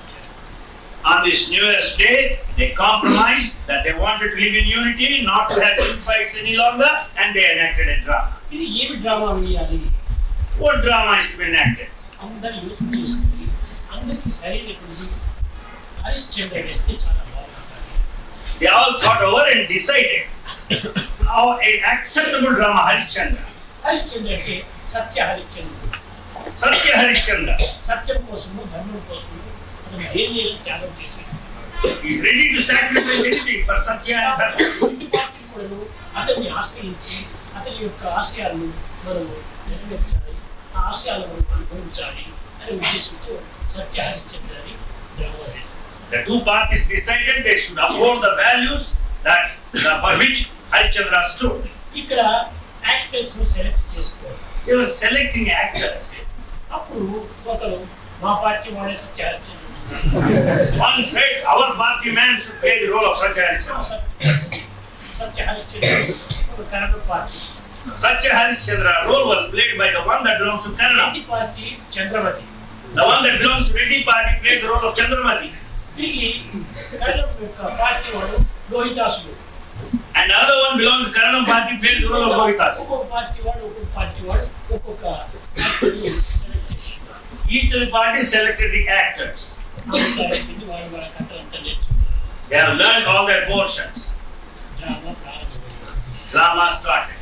[SPEAKER 8] On this New Year's Day, they compromised that they wanted to live in unity, not to have infights any longer, and they enacted a drama.
[SPEAKER 10] ఇది ఏమి డ్రామా వేయాలి?
[SPEAKER 8] What drama is to be enacted?
[SPEAKER 10] అందరూ యోచన చేసుకుని అందరికీ సరైనటువంటి హరిశ్చంద్ర వేస్తే చాలా బాగుంటుంది.
[SPEAKER 8] They all thought over and decided how an acceptable drama Harishchandra.
[SPEAKER 10] Harishchandra అంటే సత్య హరిశ్చంద్రుడు.
[SPEAKER 8] Satya Harishchandra.
[SPEAKER 10] సత్యం కోసము ధర్మం కోసము అతను దేన్ని త్యాగం చేశాడు.
[SPEAKER 8] He is ready to sacrifice anything for Satya and Dharma.
[SPEAKER 10] రెండు పార్టీలు కూడా అతన్ని ఆశ్రయించి అతని యొక్క ఆశయాలను
[SPEAKER 11] మనము నెరవేర్చాలి, ఆ ఆశయాలను మనం అనుభవించాలి అనే ఉద్దేశంతో సత్య హరిశ్చంద్రాన్ని డ్రామా వేశారు.
[SPEAKER 8] The two parties decided they should uphold the values that for which Harishchandra stood.
[SPEAKER 11] ఇక్కడ యాక్టర్స్ సెలెక్ట్ చేసుకోవాలి.
[SPEAKER 8] They were selecting actors.
[SPEAKER 11] అప్పుడు ఒకరు మా పార్టీ వాడే సత్య Harishchandra,
[SPEAKER 8] One said our party man should play the role of Satya Harishchandra.
[SPEAKER 11] సత్య హరిశ్చంద్ర ఒక Kannada party,
[SPEAKER 8] Satya Harishchandra role was played by the one that belongs to Kannada.
[SPEAKER 11] Reddy party Chandramati,
[SPEAKER 8] The one that belongs to Reddy party played the role of Chandramati.
[SPEAKER 11] తిరిగి కన్నడ యొక్క party వాడు లోహితాసుడు,
[SPEAKER 8] And another one belonged to Kannadam party played the role of Lohitas.
[SPEAKER 11] ఒక్కొక్క party వాడు ఒక్కొక్క యాక్టర్ని select చేస్తున్నారు.
[SPEAKER 8] Each of the parties selected the actors.
[SPEAKER 11] వాళ్ళ వాళ్ళ కథలంతా నేర్చుకున్నారు.
[SPEAKER 8] They have learned all their portions.
[SPEAKER 11] Drama ప్రారంభమైంది.
[SPEAKER 8] Drama started.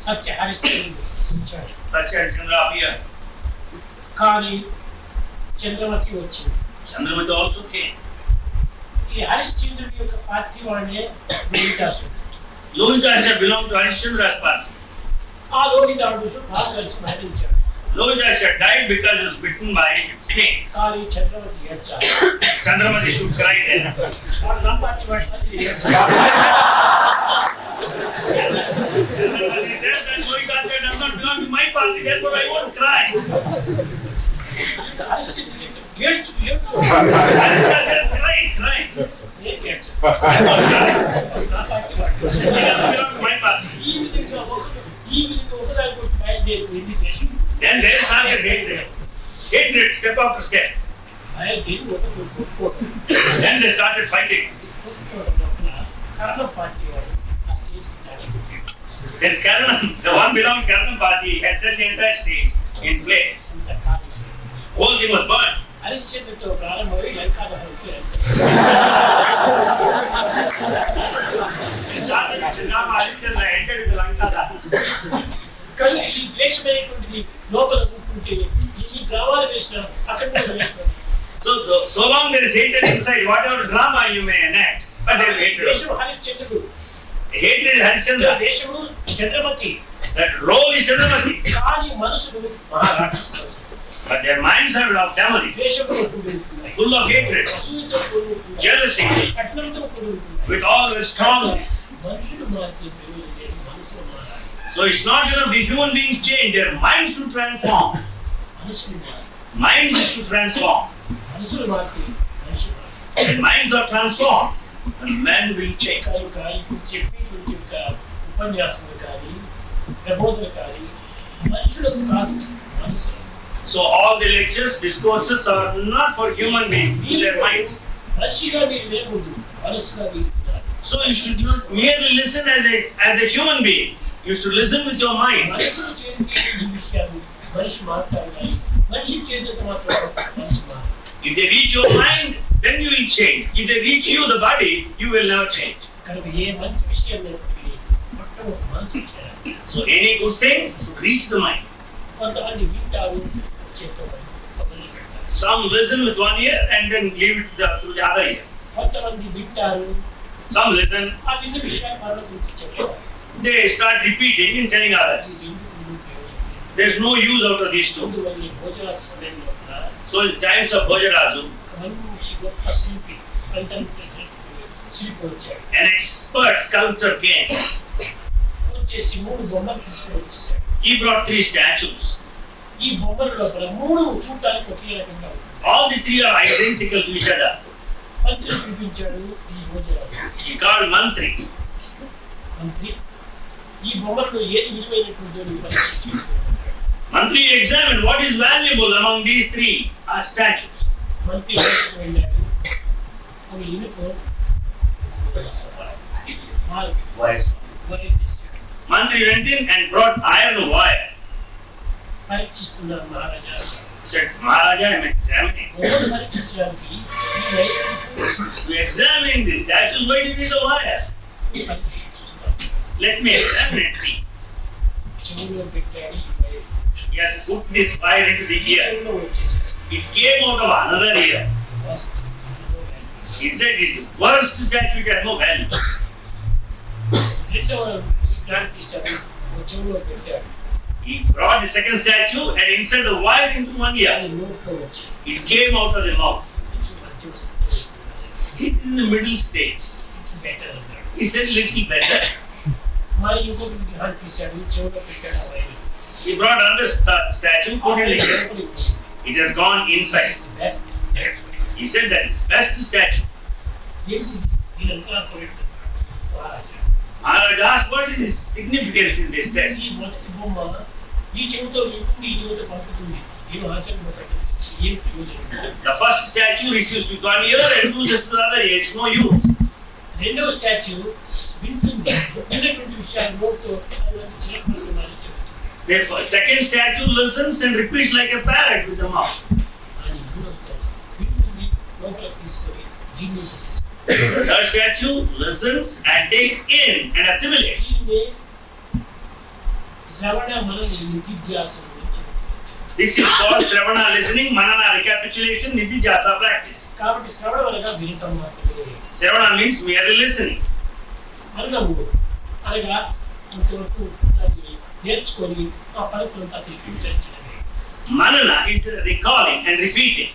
[SPEAKER 11] సత్య హరిశ్చంద్రుడు వచ్చాడు.
[SPEAKER 8] Satya Harishchandra appeared.
[SPEAKER 11] కానీ చంద్రమతి వచ్చింది.
[SPEAKER 8] Chandramati also came.
[SPEAKER 11] ఈ హరిశ్చంద్రుడి యొక్క పార్టీ వాడే లోహితాసుడు.
[SPEAKER 8] Lohitasya belonged to Harishchandra's party.
[SPEAKER 11] ఆ లోహితాసుడు బాగా కలిసి మరణించాడు.
[SPEAKER 8] Lohitasya died because he was bitten by snake.
[SPEAKER 11] కానీ చంద్రమతి ఏడ్చాడు.
[SPEAKER 8] Chandramati should cry then.
[SPEAKER 11] వాడు నా పార్టీ వాడు ఏడ్చాడు.
[SPEAKER 8] Chandramati said that Lohitasya does not belong to my party, therefore I won't cry.
[SPEAKER 11] హరిశ్చంద్రుడు ఏడ్చు.
[SPEAKER 8] Harishchandra just cry.
[SPEAKER 11] నేను ఏడ్చాను.
[SPEAKER 8] He
[SPEAKER 11] నా పార్టీ వాడు.
[SPEAKER 8] doesn't belong to my party.
[SPEAKER 11] ఈ విధంగా ఒకదాని కొట్టి బయలుదేరి వెళ్ళి దేశం
[SPEAKER 8] Then they started hatred. Hatred step after step.
[SPEAKER 11] బయలుదేరి ఒకరు కొట్టుకోవడం.
[SPEAKER 8] Then they started fighting.
[SPEAKER 11] కొట్టుకోవడం లోపల కన్నడ పార్టీ వాడు ఆ stage దాచిపెట్టాడు.
[SPEAKER 8] Then Karanam, the one belonging to Karanam party, had set the entire stage in flames.
[SPEAKER 11] అంత ఖాళీ.
[SPEAKER 8] Whole thing was burned.
[SPEAKER 11] హరిశ్చంద్రుడితో ప్రారంభమై లంకాదహనంకు
[SPEAKER 8] It started with Chindama Harishchandra entered with the Lankada.
[SPEAKER 11] కానీ ఈ ద్వేషమైనటువంటిది లోపల ఉంటుంటే ఈ డ్రామాలు వేసినా అక్కడ వేసినా
[SPEAKER 8] So long there is hatred inside, whatever drama you may enact, but there is hatred.
[SPEAKER 11] దేశం హరిశ్చంద్రుడు,
[SPEAKER 8] Hatred is Harishchandra.
[SPEAKER 11] దేశము Chandramati,
[SPEAKER 8] That role is Chandramati.
[SPEAKER 11] కానీ మనసులు మహారాక్షసులు.
[SPEAKER 8] But their minds are of demonic,
[SPEAKER 11] ద్వేషంతో కూడి ఉంటున్నాయి,
[SPEAKER 8] full of hatred,
[SPEAKER 11] అసూయతో కూడి ఉంటున్నాయి,
[SPEAKER 8] jealousy,
[SPEAKER 11] కఠినంతో కూడి ఉంటున్నాయి.
[SPEAKER 8] with all their strong.
[SPEAKER 11] మనుషులు మారితే ప్రయోజనం లేదు, మనసులు మారాలి.
[SPEAKER 8] So it's not enough if human beings change, their minds should transform.
[SPEAKER 11] మనసులు మారాలి.
[SPEAKER 8] Minds should transform.
[SPEAKER 11] మనసులు మారితే మనుషులు మారాలి.
[SPEAKER 8] When minds are transformed, then men will change.
[SPEAKER 11] కనుక ఇప్పుడు చెప్పేటువంటి యొక్క ఉపన్యాసములు కానీ ప్రబోధనలు కానీ మనుషులకు కాదు, మనసులు.
[SPEAKER 8] So all the lectures, discourses are not for human beings, in their minds.
[SPEAKER 11] మనిషిగా మీరు లేకూడదు, మనసుగా మీరు ఉండాలి.
[SPEAKER 8] So you should not merely listen as a human being. You should listen with your mind.
[SPEAKER 11] మనసులో చేరితే ఈ విషయాలు మనిషి మాట్లాడాలి, మనిషి చేరినంత మాత్రం మనిషి మాట్లాడాలి.
[SPEAKER 8] If they reach your mind, then you will change. If they reach you, the body, you will never change.
[SPEAKER 11] కనుక ఏ మంచి విషయం నేర్పి మొట్టమొదటి మనసు చేయాలి.
[SPEAKER 8] So any good thing should reach the mind.
[SPEAKER 11] కొంతమంది వింటారు, చెప్పవాలి, మొదలుపెట్టాలి.
[SPEAKER 8] Some listen with one ear and then leave it through the other ear.
[SPEAKER 11] కొంతమంది వింటారు,
[SPEAKER 8] Some listen,
[SPEAKER 11] ఆ విన్న విషయాలు మరొక గురించి చెప్పాలి.
[SPEAKER 8] they start repeating and telling others. There's no use out of these two.
[SPEAKER 11] అందువల్ల ఈ భోజనాల సమయంలో కూడా
[SPEAKER 8] So in times of Bhojarazu,
[SPEAKER 11] మంచి గొప్ప శిల్పి శిల్పి వచ్చాడు.
[SPEAKER 8] an expert sculptor came.
[SPEAKER 11] వచ్చేసి 3 బొమ్మలు తీసుకొని వచ్చేసాడు.
[SPEAKER 8] He brought 3 statues.
[SPEAKER 11] ఈ బొమ్మల లోపల 3 చూడటానికి ఒకే రకంగా ఉంది.
[SPEAKER 8] All the 3 are identical to each other.
[SPEAKER 11] మంత్రి పిలిపించాడు ఈ భోజనాలు.
[SPEAKER 8] He called Mantri.
[SPEAKER 11] మంత్రి ఈ బొమ్మల్లో ఏది విలువైనటువంటిదో పరీక్షించాడు.
[SPEAKER 8] Mantri examined what is valuable among these 3 statues.
[SPEAKER 11] మంత్రి వెళ్ళాడు, ఒక ఇనుప వైర్ తీశాడు.
[SPEAKER 8] Mantri went in and brought iron wire.
[SPEAKER 11] పరీక్షిస్తున్నారు Maharaja.
[SPEAKER 8] Said, Maharaja, I am examining.
[SPEAKER 11] బొమ్మలు పరీక్షించడానికి ఈ wire
[SPEAKER 8] To examine these statues, why do you need a wire? Let me examine and see.
[SPEAKER 11] చెవులో పెట్టాడు ఈ wire.
[SPEAKER 8] He has put this wire into the ear.
[SPEAKER 11] చెవులో వచ్చేసేసి
[SPEAKER 8] It came out of another ear.
[SPEAKER 11] First
[SPEAKER 8] He said it is the worst statue, it has no value.
[SPEAKER 11] రెండవ దాన్ని తీశాడు, ఒక చెవులో పెట్టాడు.
[SPEAKER 8] He brought the second statue and inserted the wire into one ear.
[SPEAKER 11] అది నోట్లో వచ్చి
[SPEAKER 8] It came out of the mouth.
[SPEAKER 11] మధ్య
[SPEAKER 8] It is in the middle stage.
[SPEAKER 11] Better అన్నాడు.
[SPEAKER 8] He said little better.
[SPEAKER 11] మరి ఇంకొక విగ్రహాన్ని తీశాడు, చెవులో పెట్టాడు ఆ wire.
[SPEAKER 8] He brought another statue, put it like that. It has gone inside. He said that best statue.
[SPEAKER 11] వీళ్ళంతా political Maharaja.
[SPEAKER 8] Maharaj asked, what is the significance in this test?
[SPEAKER 11] ఈ మొదటి బొమ్మ ఈ చెవితో ఇప్పుడు ఈ చెవితో పంపుతుంది. ఏం ఆచరించబడ్డది, ఏం ప్రయోజనం?
[SPEAKER 8] The first statue receives with one ear and loses with the other ear. It's no use.
[SPEAKER 11] రెండవ స్టాచ్యూ వింటుంది, విన్నటువంటి విషయాలు నోటితో చిలకమని చెబుతుంది.
[SPEAKER 8] The second statue listens and repeats like a parrot with the mouth.
[SPEAKER 11] అది మూడవ స్టాచ్యూ వింటుంది, లోపలికి తీసుకొని జీర్ణించుకుంటుంది.
[SPEAKER 8] The third statue listens and takes in and assimilates.
[SPEAKER 11] దీన్నే శ్రవణ మనన నిధిధ్యాసనం అని చెబుతుంది.
[SPEAKER 8] This is called Shravana listening, Manana recapitulation, Nididhyasa practice.
[SPEAKER 11] కాబట్టి శ్రవణం అనగా వినటం మాత్రమే.
[SPEAKER 8] Shravana means merely listening.
[SPEAKER 11] మననము అనగా అంతవరకు దాన్ని నేర్చుకొని ఆ పలుకులంతా తిరిగి ఉచ్చరించడమే.
[SPEAKER 8] Manana is recalling and repeating.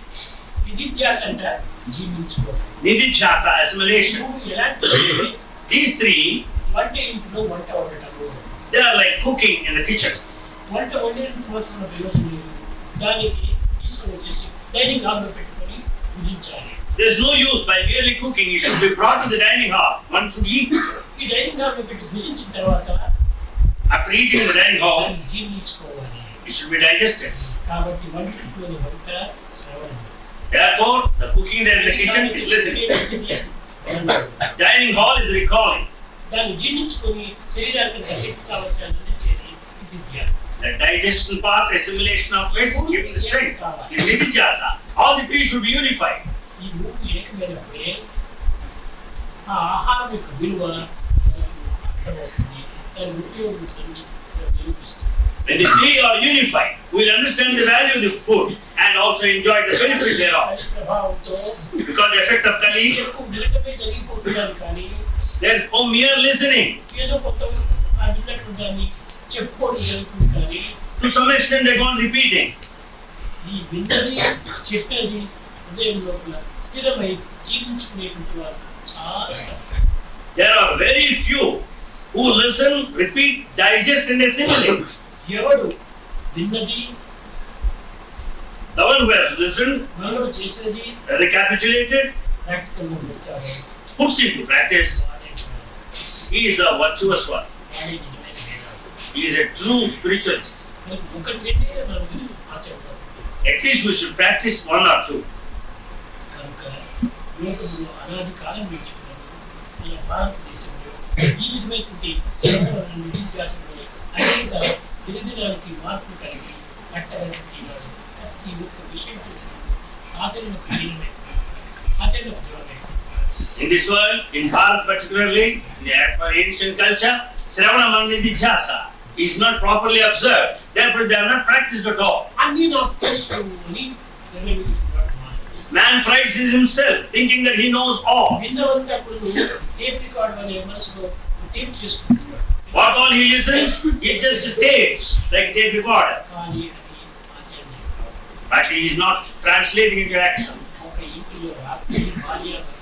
[SPEAKER 11] నిధిధ్యాస అంటే జీర్ణించుకోవడం.
[SPEAKER 8] Nididhyasa, assimilation.
[SPEAKER 11] నువ్వు ఎలాంటి
[SPEAKER 8] These three,
[SPEAKER 11] వంట ఇంట్లో వంట వండటము,
[SPEAKER 8] they are like cooking in the kitchen.
[SPEAKER 11] వంట వండినందుకు మాత్రం ప్రయోజనం లేదు. దానికి తీసుకొని వచ్చేసి డైనింగ్ హాల్లో పెట్టుకొని భుజించాలి.
[SPEAKER 8] There is no use by merely cooking. It should be brought to the dining hall. One should eat.
[SPEAKER 11] ఈ డైనింగ్ హాల్లో పెట్టి భుజించిన తర్వాత
[SPEAKER 8] After eating in the dining hall,
[SPEAKER 11] దాన్ని జీర్ణించుకోవాలి.
[SPEAKER 8] it should be digested.
[SPEAKER 11] కాబట్టి వంటింట్లోని వంట శ్రవణం.
[SPEAKER 8] Therefore, the cooking there in the kitchen is listening. Dining hall is recalling.
[SPEAKER 11] దాన్ని జీర్ణించుకొని శరీరానికి శక్తి సామర్థ్యాన్ని అందించేది నిధిధ్యాస.
[SPEAKER 8] The digestion part, assimilation of it, giving the strength is Nididhyasa. All the three should be unified.
[SPEAKER 11] ఈ మూడు ఏకమైనప్పుడే ఆ ఆహారం యొక్క విలువ మనకు అర్థమవుతుంది, దాని ఉపయోగం నిరూపిస్తుంది.
[SPEAKER 8] When the three are unified, we will understand the value of the food and also enjoy the benefit thereof.
[SPEAKER 11] దాని ప్రభావంతో
[SPEAKER 8] Because the effect of Kali,
[SPEAKER 11] ఎక్కువ వినటమే జరిగిపోతున్నాను కానీ
[SPEAKER 8] there is no mere listening.
[SPEAKER 11] ఏదో కొంత ఆ విన్నటువంటి దాన్ని చెప్పుకోవడం జరుగుతుంది కానీ
[SPEAKER 8] To some extent, they go on repeating.
[SPEAKER 11] ఈ విన్నది చెప్పేది హృదయం లోపల స్థిరమై జీవించుకునేటువంటి వారు చాలా తక్కువ.
[SPEAKER 8] There are very few who listen, repeat, digest and assimilate.
[SPEAKER 11] ఎవడు విన్నది
[SPEAKER 8] The one who has listened,
[SPEAKER 11] మనలో చేసినది
[SPEAKER 8] recapitulated,
[SPEAKER 11] ప్రాక్టికల్ గా పెట్టారు,
[SPEAKER 8] puts into practice,
[SPEAKER 11] వాడే
[SPEAKER 8] he is the virtuous one.
[SPEAKER 11] వాడే నిజమైన వేదాలు.
[SPEAKER 8] He is a true spiritualist.
[SPEAKER 11] కనుక ఒకటి రెండే మనం ఆచరించాలి.
[SPEAKER 8] At least we should practice one or two.
[SPEAKER 11] కనుక లోకంలో అనాది కాలం నుంచి మన భారతదేశంలో ఈ విధమైనటువంటి శ్రవణ నిధిధ్యాసంలో అనేక దినదినానికి మార్పు కలిగి కట్టబడి ప్రతి ఒక్క విషయం ఆచరణకు హీనమే, ఆచరణకు దూరమే.
[SPEAKER 8] In this world, in Bharat particularly, in the ancient culture, Shravana Manidhyasa is not properly observed. Therefore, they are not practiced at all.
[SPEAKER 11] అన్నీ నాకు తెలుసు అని నిర్ణయించుకున్నాడు మానవుడు.
[SPEAKER 8] Man prides himself, thinking that he knows all.
[SPEAKER 11] విన్నవంతా కూడా tape record అనే మనసులో tape చేసుకుంటున్నాడు.
[SPEAKER 8] What all he listens, he just tapes like tape recorder.
[SPEAKER 11] కానీ అది ఆచరణ కాదు.
[SPEAKER 8] But he is not translating into action.
[SPEAKER 11] ఒక ఇంటిలో రాత్రి భార్య భర్తలు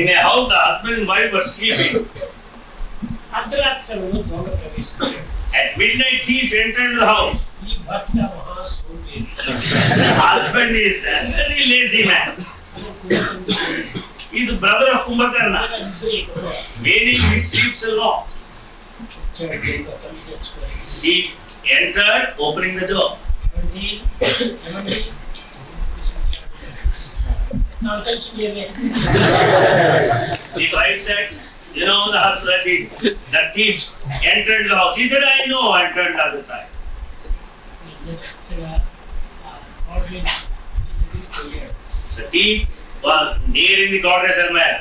[SPEAKER 8] In a house, the husband and wife were sleeping.
[SPEAKER 11] అర్ధరాత్రి సమయంలో దొంగ ప్రవేశించాడు.
[SPEAKER 8] At midnight, thief entered the house.
[SPEAKER 11] ఈ భర్త మహా సోంబేరి.
[SPEAKER 8] The husband is a very lazy man. He is the brother of Kumbhakarna, meaning he sleeps a lot. Thief entered, opening the door.
[SPEAKER 11] నాకు తెలిసి మీరే.
[SPEAKER 8] The wife said, you know, the husband, the thief entered the house. He said, I know, and turned the other side. The thief was near in the goddess Hermera.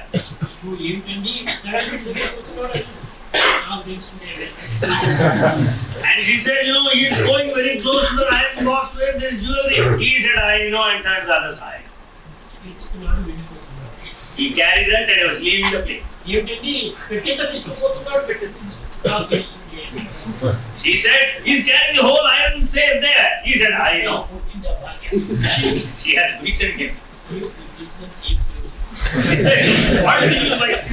[SPEAKER 11] నువ్వు ఏంటండి నాకు తెలుసుండే.
[SPEAKER 8] And she said, you know, he is going very close to the iron box where there is jewelry. He said, I know, and turned the other side.
[SPEAKER 11] ఎత్తుకున్నాడు, వెళ్ళిపోతున్నాడు.
[SPEAKER 8] He carried that and was leaving the place.
[SPEAKER 11] ఏంటండి పెట్టేట తీసుకుపోతున్నాడు, నాకు తెలుసుండే.
[SPEAKER 8] He said, he's carrying the whole iron safe there. He said, I know. She has beaten him. What did you like?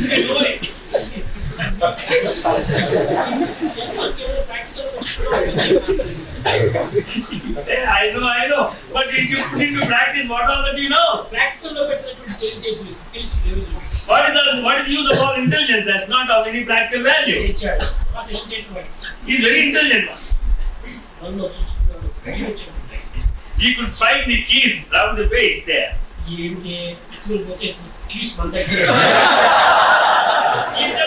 [SPEAKER 8] Say, I know. But if you put into practice, what all that you know? What is the use of all intelligence? That's not of any practical value. He's very intelligent one. He could find the keys around the base there. He said,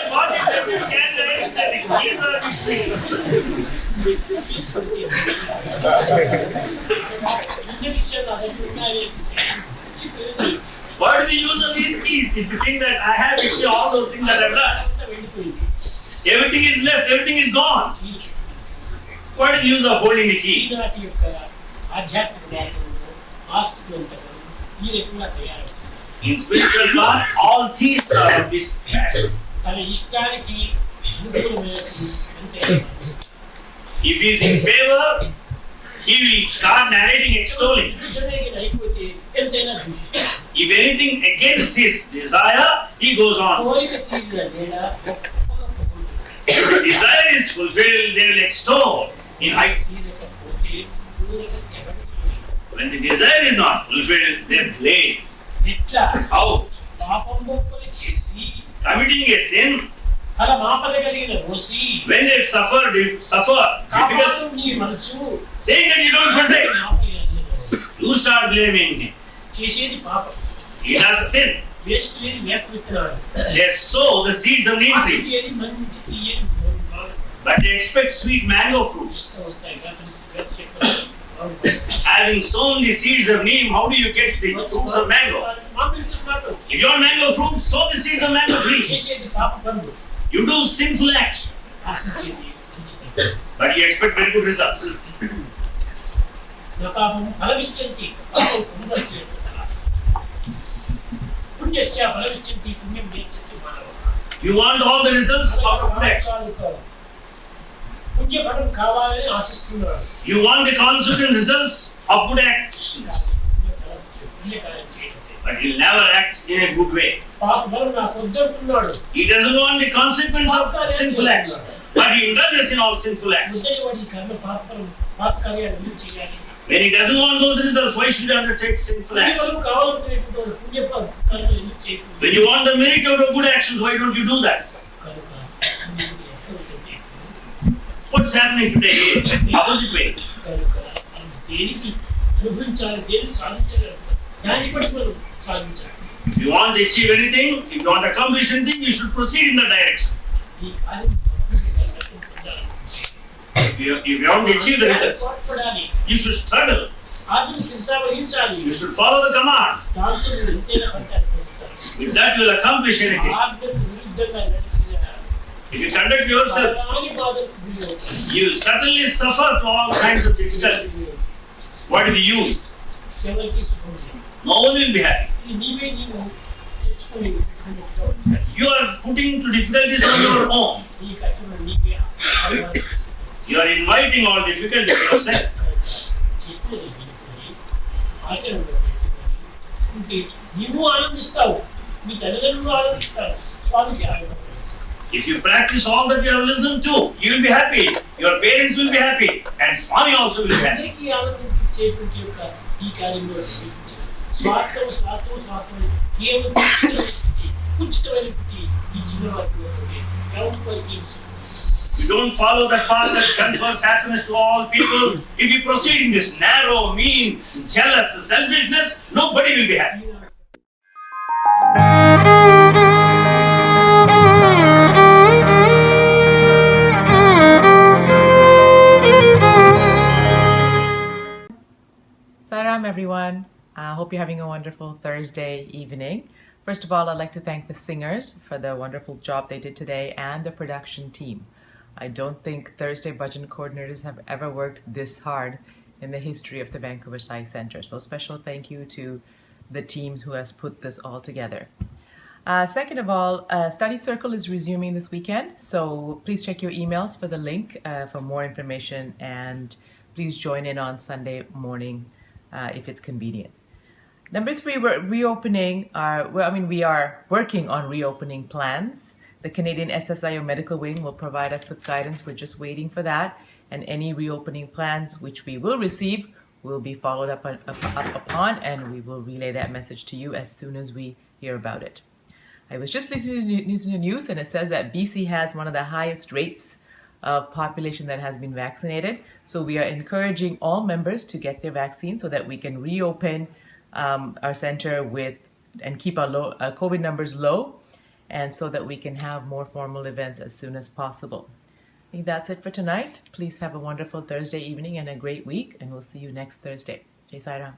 [SPEAKER 8] what is that you carry the items and the keys are between? What is the use of these keys? If you think that I have with me all those things that I've done, everything is left, everything is gone. What is the use of holding the keys? In spiritual path, all thieves are of this kind. If he is in favor, he will start narrating, extolling. If anything against his desire, he goes on. If the desire is fulfilled, they will extol in heights. When the desire is not fulfilled, they blame. How? Committing a sin. When they suffer difficulty, saying that you don't protect, you start blaming him. He does sin. They sow the seeds of neem tree, but they expect sweet mango fruits. Having sown the seeds of neem, how do you get the fruits of mango? If you want mango fruits, sow the seeds of mango tree. You do sinful acts, but you expect very good results. You want all the results out of good acts. You want the consequent results of good actions, but he'll never act in a good way. He doesn't want the consequence of sinful acts, but he indulges in all sinful acts. When he doesn't want those results, why should he undertake sinful acts? When you want the merit out of good actions, why don't you do that? What's happening today? Opposite way. If you want to achieve anything, if you want to accomplish anything, you should proceed in that direction. If you want to achieve the results, you should struggle. You should follow the command. With that, you will accomplish anything. If you conduct yourself, you will certainly suffer to all kinds of difficulties. What is the use? No one will be happy. You are putting to difficulties on your own. You are inviting all difficulties yourself. If you practice all that you have listened to, you will be happy. Your parents will be happy, and Swami also will be happy. You don't follow the path that confers happiness to all people. If you proceed in this narrow, mean, jealous selfishness, nobody will be happy.
[SPEAKER 12] Saram everyone. I hope you're having a wonderful Thursday evening. First of all, I'd like to thank the singers for the wonderful job they did today and the production team. I don't think Thursday Bhajan coordinators have ever worked this hard in the history of the Vancouver Sai Center. So special thank you to the team who has put this all together. Second of all, Study Circle is resuming this weekend, so please check your emails for the link for more information, and please join in on Sunday morning if it's convenient. Number 3, we're reopening we are working on reopening plans. The Canadian SSIO Medical Wing will provide us with guidance. We're just waiting for that, and any reopening plans which we will receive will be followed up upon, and we will relay that message to you as soon as we hear about it. I was just listening to the news, and it says that BC has one of the highest rates of population that has been vaccinated. So we are encouraging all members to get their vaccine so that we can reopen our center and keep our COVID numbers low, and so that we can have more formal events as soon as possible. I think that's it for tonight. Please have a wonderful Thursday evening and a great week, and we'll see you next Thursday. Jai Sai Ram.